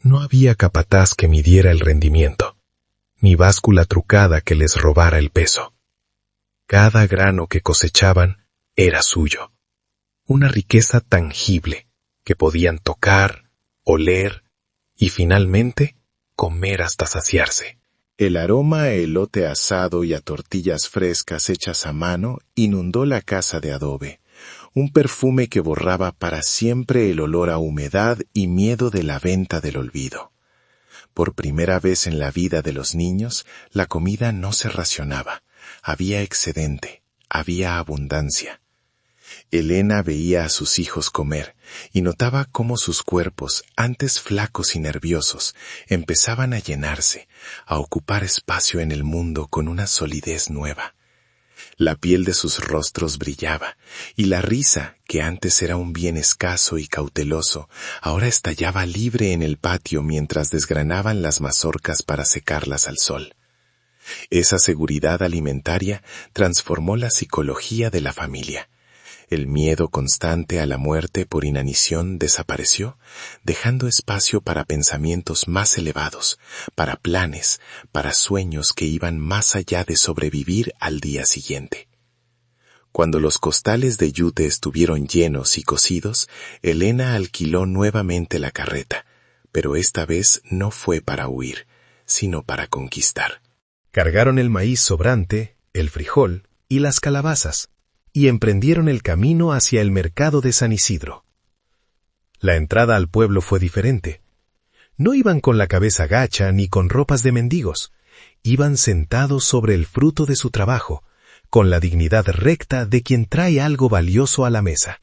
No había capataz que midiera el rendimiento, ni báscula trucada que les robara el peso. Cada grano que cosechaban era suyo, una riqueza tangible que podían tocar, oler y finalmente comer hasta saciarse. El aroma a elote asado y a tortillas frescas hechas a mano inundó la casa de adobe, un perfume que borraba para siempre el olor a humedad y miedo de la venta del olvido. Por primera vez en la vida de los niños, la comida no se racionaba, había excedente, había abundancia. Elena veía a sus hijos comer y notaba cómo sus cuerpos, antes flacos y nerviosos, empezaban a llenarse, a ocupar espacio en el mundo con una solidez nueva. La piel de sus rostros brillaba, y la risa, que antes era un bien escaso y cauteloso, ahora estallaba libre en el patio mientras desgranaban las mazorcas para secarlas al sol. Esa seguridad alimentaria transformó la psicología de la familia. El miedo constante a la muerte por inanición desapareció, dejando espacio para pensamientos más elevados, para planes, para sueños que iban más allá de sobrevivir al día siguiente. Cuando los costales de yute estuvieron llenos y cocidos, Elena alquiló nuevamente la carreta, pero esta vez no fue para huir, sino para conquistar. Cargaron el maíz sobrante, el frijol y las calabazas, y emprendieron el camino hacia el mercado de San Isidro. La entrada al pueblo fue diferente. No iban con la cabeza gacha ni con ropas de mendigos. Iban sentados sobre el fruto de su trabajo, con la dignidad recta de quien trae algo valioso a la mesa.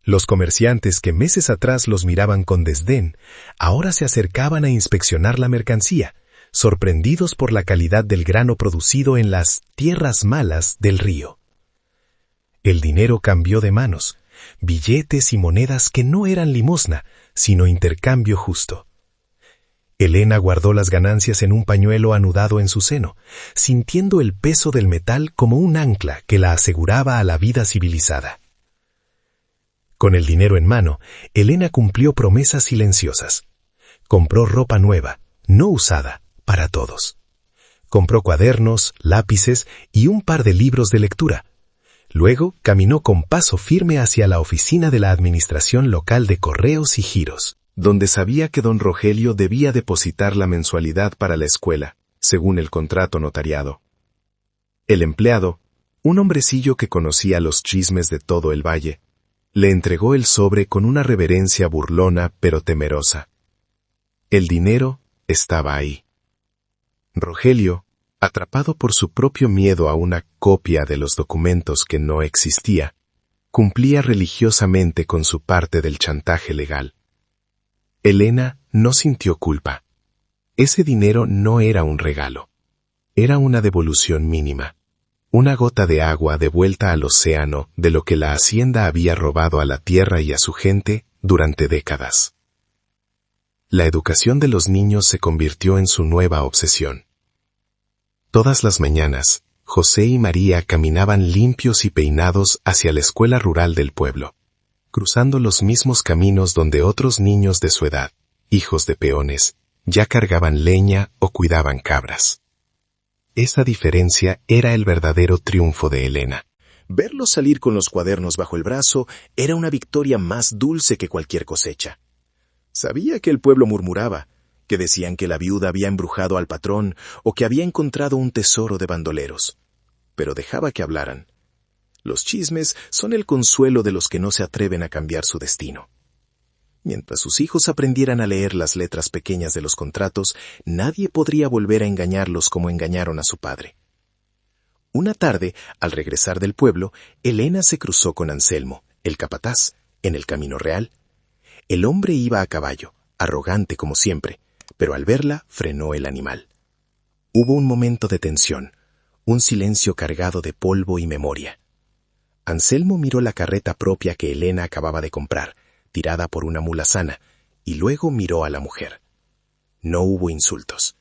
Los comerciantes que meses atrás los miraban con desdén, ahora se acercaban a inspeccionar la mercancía, sorprendidos por la calidad del grano producido en las tierras malas del río. El dinero cambió de manos, billetes y monedas que no eran limosna, sino intercambio justo. Elena guardó las ganancias en un pañuelo anudado en su seno, sintiendo el peso del metal como un ancla que la aseguraba a la vida civilizada. Con el dinero en mano, Elena cumplió promesas silenciosas. Compró ropa nueva, no usada, para todos. Compró cuadernos, lápices y un par de libros de lectura. Luego caminó con paso firme hacia la oficina de la Administración Local de Correos y Giros, donde sabía que don Rogelio debía depositar la mensualidad para la escuela, según el contrato notariado. El empleado, un hombrecillo que conocía los chismes de todo el valle, le entregó el sobre con una reverencia burlona pero temerosa. El dinero estaba ahí. Rogelio, atrapado por su propio miedo a una copia de los documentos que no existía, cumplía religiosamente con su parte del chantaje legal. Elena no sintió culpa. Ese dinero no era un regalo. Era una devolución mínima. Una gota de agua devuelta al océano de lo que la hacienda había robado a la tierra y a su gente durante décadas. La educación de los niños se convirtió en su nueva obsesión. Todas las mañanas, José y María caminaban limpios y peinados hacia la escuela rural del pueblo, cruzando los mismos caminos donde otros niños de su edad, hijos de peones, ya cargaban leña o cuidaban cabras. Esa diferencia era el verdadero triunfo de Elena. Verlo salir con los cuadernos bajo el brazo era una victoria más dulce que cualquier cosecha. Sabía que el pueblo murmuraba, que decían que la viuda había embrujado al patrón o que había encontrado un tesoro de bandoleros. Pero dejaba que hablaran. Los chismes son el consuelo de los que no se atreven a cambiar su destino. Mientras sus hijos aprendieran a leer las letras pequeñas de los contratos, nadie podría volver a engañarlos como engañaron a su padre. Una tarde, al regresar del pueblo, Elena se cruzó con Anselmo, el capataz, en el camino real. El hombre iba a caballo, arrogante como siempre, pero al verla frenó el animal. Hubo un momento de tensión, un silencio cargado de polvo y memoria. Anselmo miró la carreta propia que Elena acababa de comprar, tirada por una mula sana, y luego miró a la mujer. No hubo insultos.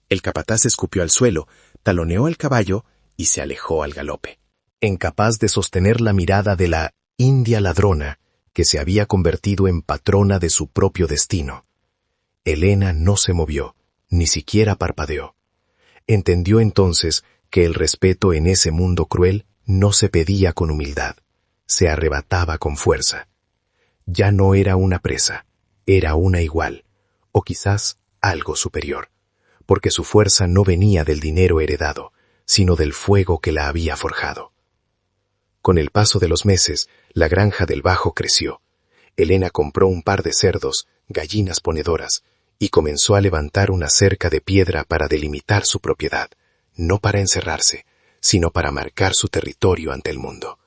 El capataz escupió al suelo, taloneó al caballo y se alejó al galope. Incapaz de sostener la mirada de la india ladrona, que se había convertido en patrona de su propio destino. Elena no se movió, ni siquiera parpadeó. Entendió entonces que el respeto en ese mundo cruel no se pedía con humildad, se arrebataba con fuerza. Ya no era una presa, era una igual, o quizás algo superior, porque su fuerza no venía del dinero heredado, sino del fuego que la había forjado. Con el paso de los meses, la granja del Bajo creció. Elena compró un par de cerdos, gallinas ponedoras, y comenzó a levantar una cerca de piedra para delimitar su propiedad, no para encerrarse, sino para marcar su territorio ante el mundo.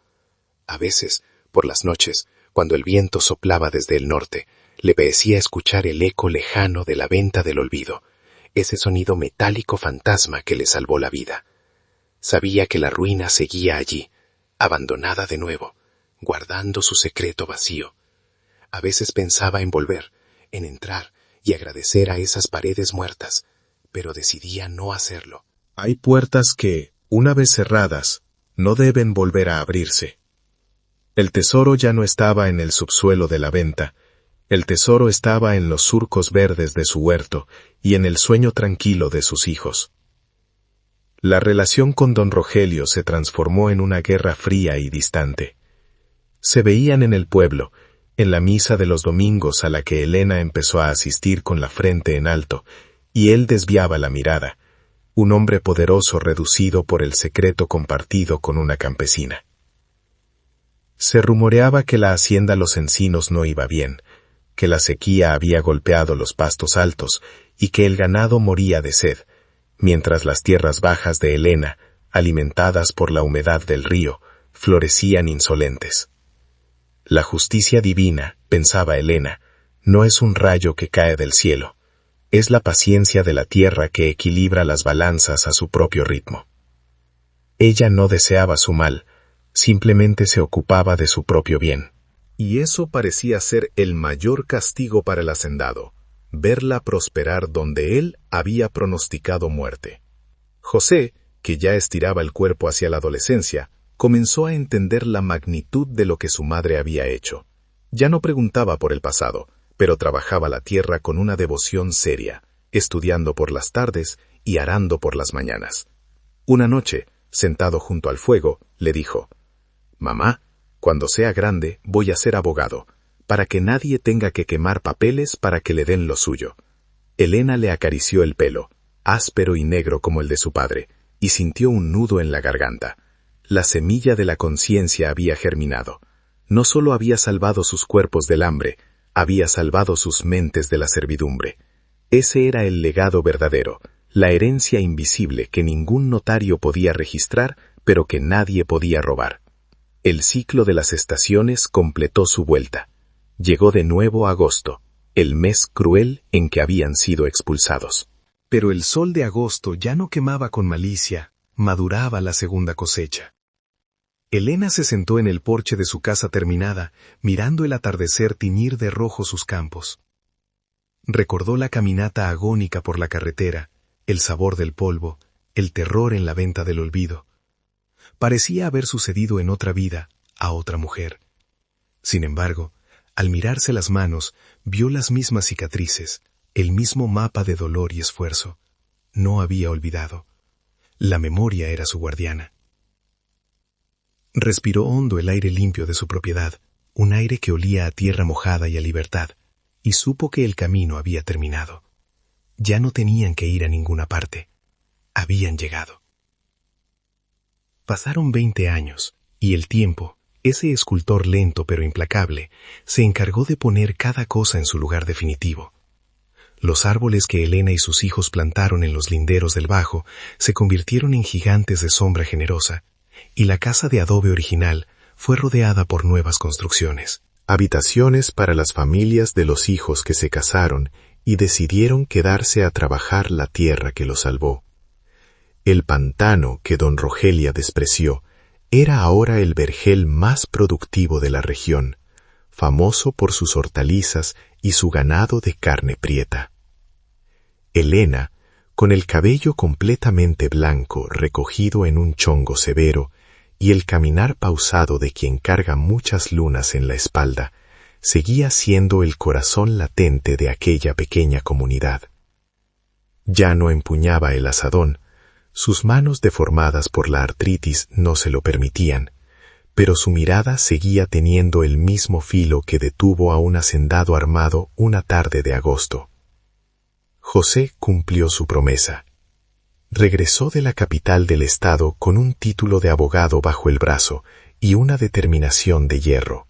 A veces, por las noches, cuando el viento soplaba desde el norte, le parecía escuchar el eco lejano de la venta del olvido, ese sonido metálico fantasma que le salvó la vida. Sabía que la ruina seguía allí, abandonada de nuevo, guardando su secreto vacío. A veces pensaba en volver, en entrar y agradecer a esas paredes muertas, pero decidía no hacerlo. Hay puertas que, una vez cerradas, no deben volver a abrirse. El tesoro ya no estaba en el subsuelo de la venta. El tesoro estaba en los surcos verdes de su huerto y en el sueño tranquilo de sus hijos. La relación con don Rogelio se transformó en una guerra fría y distante. Se veían en el pueblo, en la misa de los domingos a la que Elena empezó a asistir con la frente en alto, y él desviaba la mirada, un hombre poderoso reducido por el secreto compartido con una campesina. Se rumoreaba que la hacienda Los Encinos no iba bien, que la sequía había golpeado los pastos altos y que el ganado moría de sed, mientras las tierras bajas de Elena, alimentadas por la humedad del río, florecían insolentes. La justicia divina, pensaba Elena, no es un rayo que cae del cielo, es la paciencia de la tierra que equilibra las balanzas a su propio ritmo. Ella no deseaba su mal, simplemente se ocupaba de su propio bien. Y eso parecía ser el mayor castigo para el hacendado, verla prosperar donde él había pronosticado muerte. José, que ya estiraba el cuerpo hacia la adolescencia, comenzó a entender la magnitud de lo que su madre había hecho. Ya no preguntaba por el pasado, pero trabajaba la tierra con una devoción seria, estudiando por las tardes y arando por las mañanas. Una noche, sentado junto al fuego, le dijo: «Mamá, cuando sea grande voy a ser abogado, para que nadie tenga que quemar papeles para que le den lo suyo». Elena le acarició el pelo, áspero y negro como el de su padre, y sintió un nudo en la garganta. La semilla de la conciencia había germinado. No solo había salvado sus cuerpos del hambre, había salvado sus mentes de la servidumbre. Ese era el legado verdadero, la herencia invisible que ningún notario podía registrar, pero que nadie podía robar. El ciclo de las estaciones completó su vuelta. Llegó de nuevo agosto, el mes cruel en que habían sido expulsados. Pero el sol de agosto ya no quemaba con malicia, maduraba la segunda cosecha. Elena se sentó en el porche de su casa terminada, mirando el atardecer tiñir de rojo sus campos. Recordó la caminata agónica por la carretera, el sabor del polvo, el terror en la venta del olvido. Parecía haber sucedido en otra vida, a otra mujer. Sin embargo, al mirarse las manos, vio las mismas cicatrices, el mismo mapa de dolor y esfuerzo. No había olvidado. La memoria era su guardiana. Respiró hondo el aire limpio de su propiedad, un aire que olía a tierra mojada y a libertad, y supo que el camino había terminado. Ya no tenían que ir a ninguna parte. Habían llegado. Pasaron 20 años, y el tiempo, ese escultor lento pero implacable, se encargó de poner cada cosa en su lugar definitivo. Los árboles que Elena y sus hijos plantaron en los linderos del Bajo se convirtieron en gigantes de sombra generosa, y la casa de adobe original fue rodeada por nuevas construcciones. Habitaciones para las familias de los hijos que se casaron y decidieron quedarse a trabajar la tierra que los salvó. El pantano que don Rogelia despreció era ahora el vergel más productivo de la región, famoso por sus hortalizas y su ganado de carne prieta. Elena, con el cabello completamente blanco recogido en un chongo severo y el caminar pausado de quien carga muchas lunas en la espalda, seguía siendo el corazón latente de aquella pequeña comunidad. Ya no empuñaba el azadón, sus manos deformadas por la artritis no se lo permitían, pero su mirada seguía teniendo el mismo filo que detuvo a un hacendado armado una tarde de agosto. José cumplió su promesa. Regresó de la capital del estado con un título de abogado bajo el brazo y una determinación de hierro.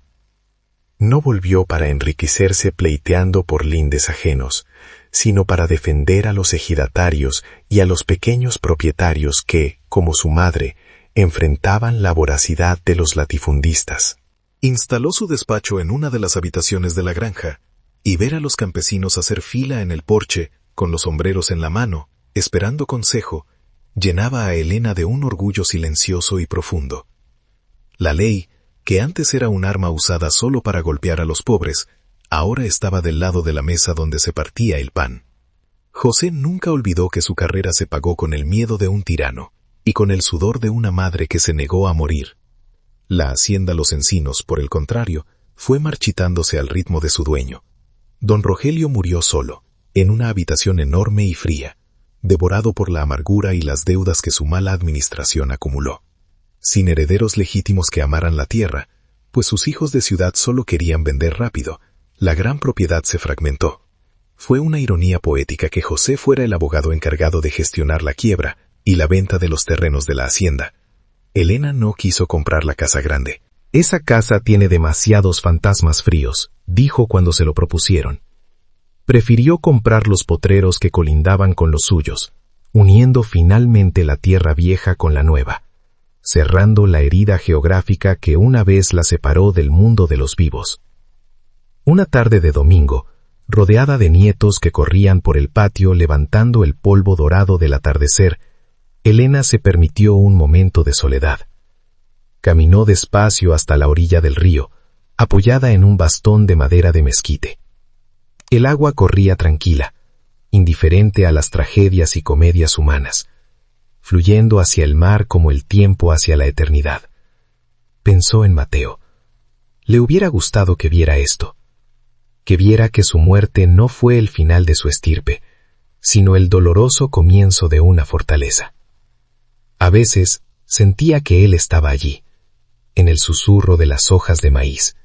No volvió para enriquecerse pleiteando por lindes ajenos, sino para defender a los ejidatarios y a los pequeños propietarios que, como su madre, enfrentaban la voracidad de los latifundistas. Instaló su despacho en una de las habitaciones de la granja, y ver a los campesinos hacer fila en el porche, con los sombreros en la mano, esperando consejo, llenaba a Elena de un orgullo silencioso y profundo. La ley, que antes era un arma usada solo para golpear a los pobres, ahora estaba del lado de la mesa donde se partía el pan. José nunca olvidó que su carrera se pagó con el miedo de un tirano y con el sudor de una madre que se negó a morir. La hacienda Los Encinos, por el contrario, fue marchitándose al ritmo de su dueño. Don Rogelio murió solo, en una habitación enorme y fría, devorado por la amargura y las deudas que su mala administración acumuló. Sin herederos legítimos que amaran la tierra, pues sus hijos de ciudad solo querían vender rápido, la gran propiedad se fragmentó. Fue una ironía poética que José fuera el abogado encargado de gestionar la quiebra y la venta de los terrenos de la hacienda. Elena no quiso comprar la casa grande. Esa casa tiene demasiados fantasmas fríos, dijo cuando se lo propusieron. Prefirió comprar los potreros que colindaban con los suyos, uniendo finalmente la tierra vieja con la nueva, cerrando la herida geográfica que una vez la separó del mundo de los vivos. Una tarde de domingo, rodeada de nietos que corrían por el patio levantando el polvo dorado del atardecer, Elena se permitió un momento de soledad. Caminó despacio hasta la orilla del río, apoyada en un bastón de madera de mezquite. El agua corría tranquila, indiferente a las tragedias y comedias humanas, fluyendo hacia el mar como el tiempo hacia la eternidad. Pensó en Mateo. Le hubiera gustado que viera esto, que viera que su muerte no fue el final de su estirpe, sino el doloroso comienzo de una fortaleza. A veces sentía que él estaba allí, en el susurro de las hojas de maíz,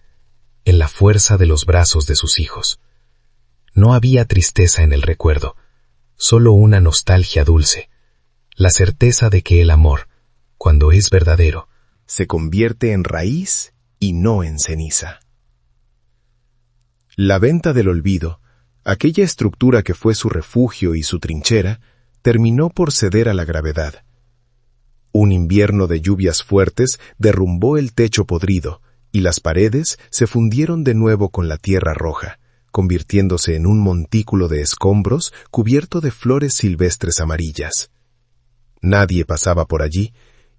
en la fuerza de los brazos de sus hijos. No había tristeza en el recuerdo, solo una nostalgia dulce, la certeza de que el amor, cuando es verdadero, se convierte en raíz y no en ceniza. La venta del olvido, aquella estructura que fue su refugio y su trinchera, terminó por ceder a la gravedad. Un invierno de lluvias fuertes derrumbó el techo podrido, y las paredes se fundieron de nuevo con la tierra roja, convirtiéndose en un montículo de escombros cubierto de flores silvestres amarillas. Nadie pasaba por allí,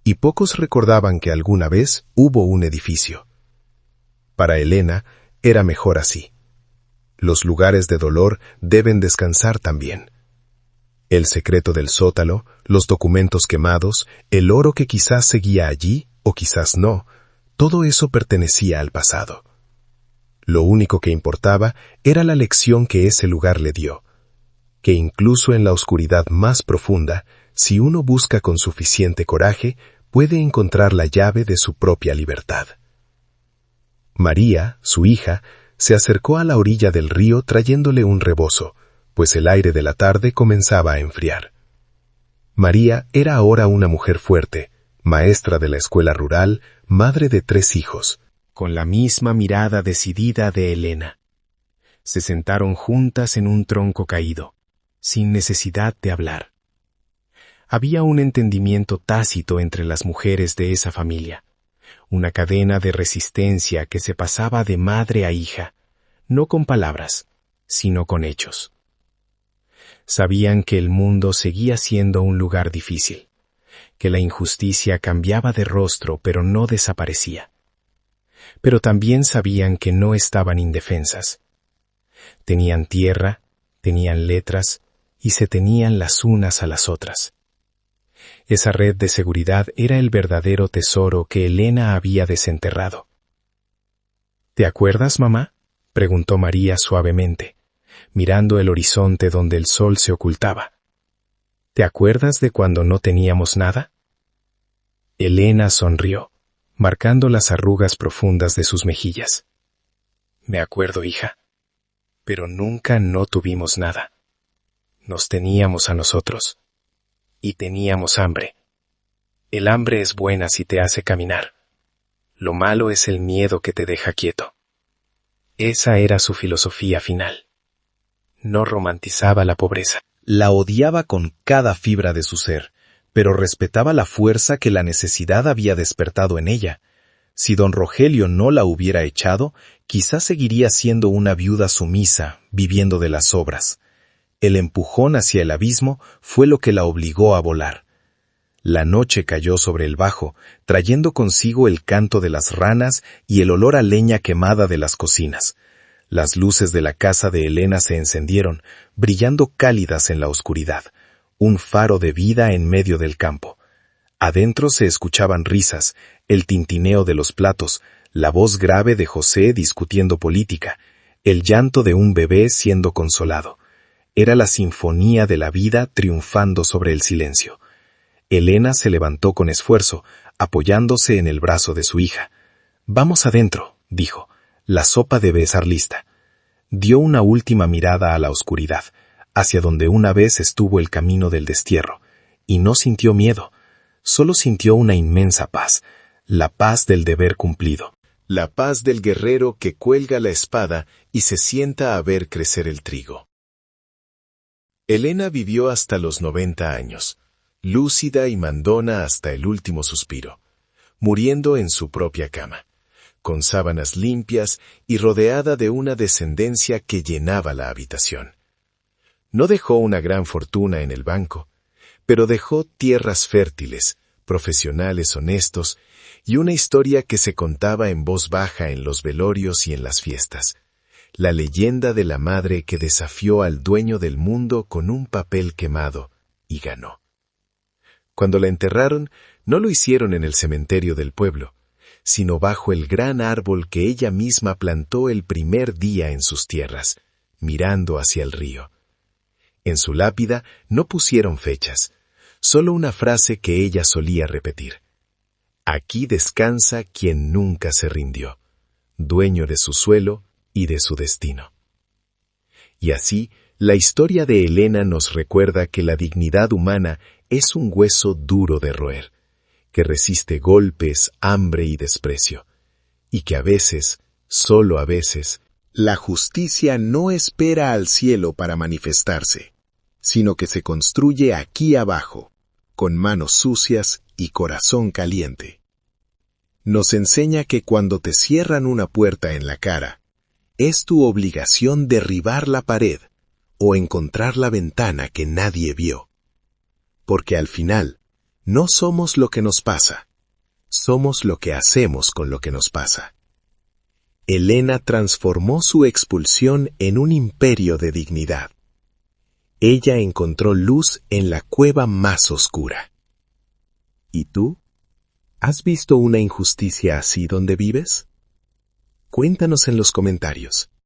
y pocos recordaban que alguna vez hubo un edificio. Para Elena era mejor así. Los lugares de dolor deben descansar también. El secreto del sótano, los documentos quemados, el oro que quizás seguía allí o quizás no, todo eso pertenecía al pasado. Lo único que importaba era la lección que ese lugar le dio, que incluso en la oscuridad más profunda, si uno busca con suficiente coraje, puede encontrar la llave de su propia libertad. María, su hija, se acercó a la orilla del río trayéndole un rebozo, pues el aire de la tarde comenzaba a enfriar. María era ahora una mujer fuerte, maestra de la escuela rural, madre de 3 hijos, con la misma mirada decidida de Elena. Se sentaron juntas en un tronco caído, sin necesidad de hablar. Había un entendimiento tácito entre las mujeres de esa familia, una cadena de resistencia que se pasaba de madre a hija, no con palabras, sino con hechos. Sabían que el mundo seguía siendo un lugar difícil, que la injusticia cambiaba de rostro pero no desaparecía. Pero también sabían que no estaban indefensas. Tenían tierra, tenían letras y se tenían las unas a las otras. Esa red de seguridad era el verdadero tesoro que Elena había desenterrado. ¿Te acuerdas, mamá?, preguntó María suavemente, mirando el horizonte donde el sol se ocultaba. ¿Te acuerdas de cuando no teníamos nada? Elena sonrió, marcando las arrugas profundas de sus mejillas. Me acuerdo, hija, pero nunca no tuvimos nada. Nos teníamos a nosotros. Y teníamos hambre. El hambre es buena si te hace caminar. Lo malo es el miedo que te deja quieto. Esa era su filosofía final. No romantizaba la pobreza. La odiaba con cada fibra de su ser, pero respetaba la fuerza que la necesidad había despertado en ella. Si don Rogelio no la hubiera echado, quizás seguiría siendo una viuda sumisa, viviendo de las obras. El empujón hacia el abismo fue lo que la obligó a volar. La noche cayó sobre el bajo, trayendo consigo el canto de las ranas y el olor a leña quemada de las cocinas. Las luces de la casa de Elena se encendieron, brillando cálidas en la oscuridad, un faro de vida en medio del campo. Adentro se escuchaban risas, el tintineo de los platos, la voz grave de José discutiendo política, el llanto de un bebé siendo consolado. Era la sinfonía de la vida triunfando sobre el silencio. Elena se levantó con esfuerzo, apoyándose en el brazo de su hija. «Vamos adentro», dijo. «La sopa debe estar lista». Dio una última mirada a la oscuridad, hacia donde una vez estuvo el camino del destierro, y no sintió miedo, solo sintió una inmensa paz, la paz del deber cumplido. La paz del guerrero que cuelga la espada y se sienta a ver crecer el trigo. Elena vivió hasta los 90 años, lúcida y mandona hasta el último suspiro, muriendo en su propia cama, con sábanas limpias y rodeada de una descendencia que llenaba la habitación. No dejó una gran fortuna en el banco, pero dejó tierras fértiles, profesionales honestos y una historia que se contaba en voz baja en los velorios y en las fiestas. La leyenda de la madre que desafió al dueño del mundo con un papel quemado y ganó. Cuando la enterraron, no lo hicieron en el cementerio del pueblo, sino bajo el gran árbol que ella misma plantó el primer día en sus tierras, mirando hacia el río. En su lápida no pusieron fechas, solo una frase que ella solía repetir. Aquí descansa quien nunca se rindió, dueño de su suelo y de su destino. Y así, la historia de Elena nos recuerda que la dignidad humana es un hueso duro de roer, que resiste golpes, hambre y desprecio, y que a veces, solo a veces, la justicia no espera al cielo para manifestarse, sino que se construye aquí abajo, con manos sucias y corazón caliente. Nos enseña que cuando te cierran una puerta en la cara, es tu obligación derribar la pared o encontrar la ventana que nadie vio. Porque al final, no somos lo que nos pasa, somos lo que hacemos con lo que nos pasa. Elena transformó su expulsión en un imperio de dignidad. Ella encontró luz en la cueva más oscura. ¿Y tú? ¿Has visto una injusticia así donde vives? Cuéntanos en los comentarios.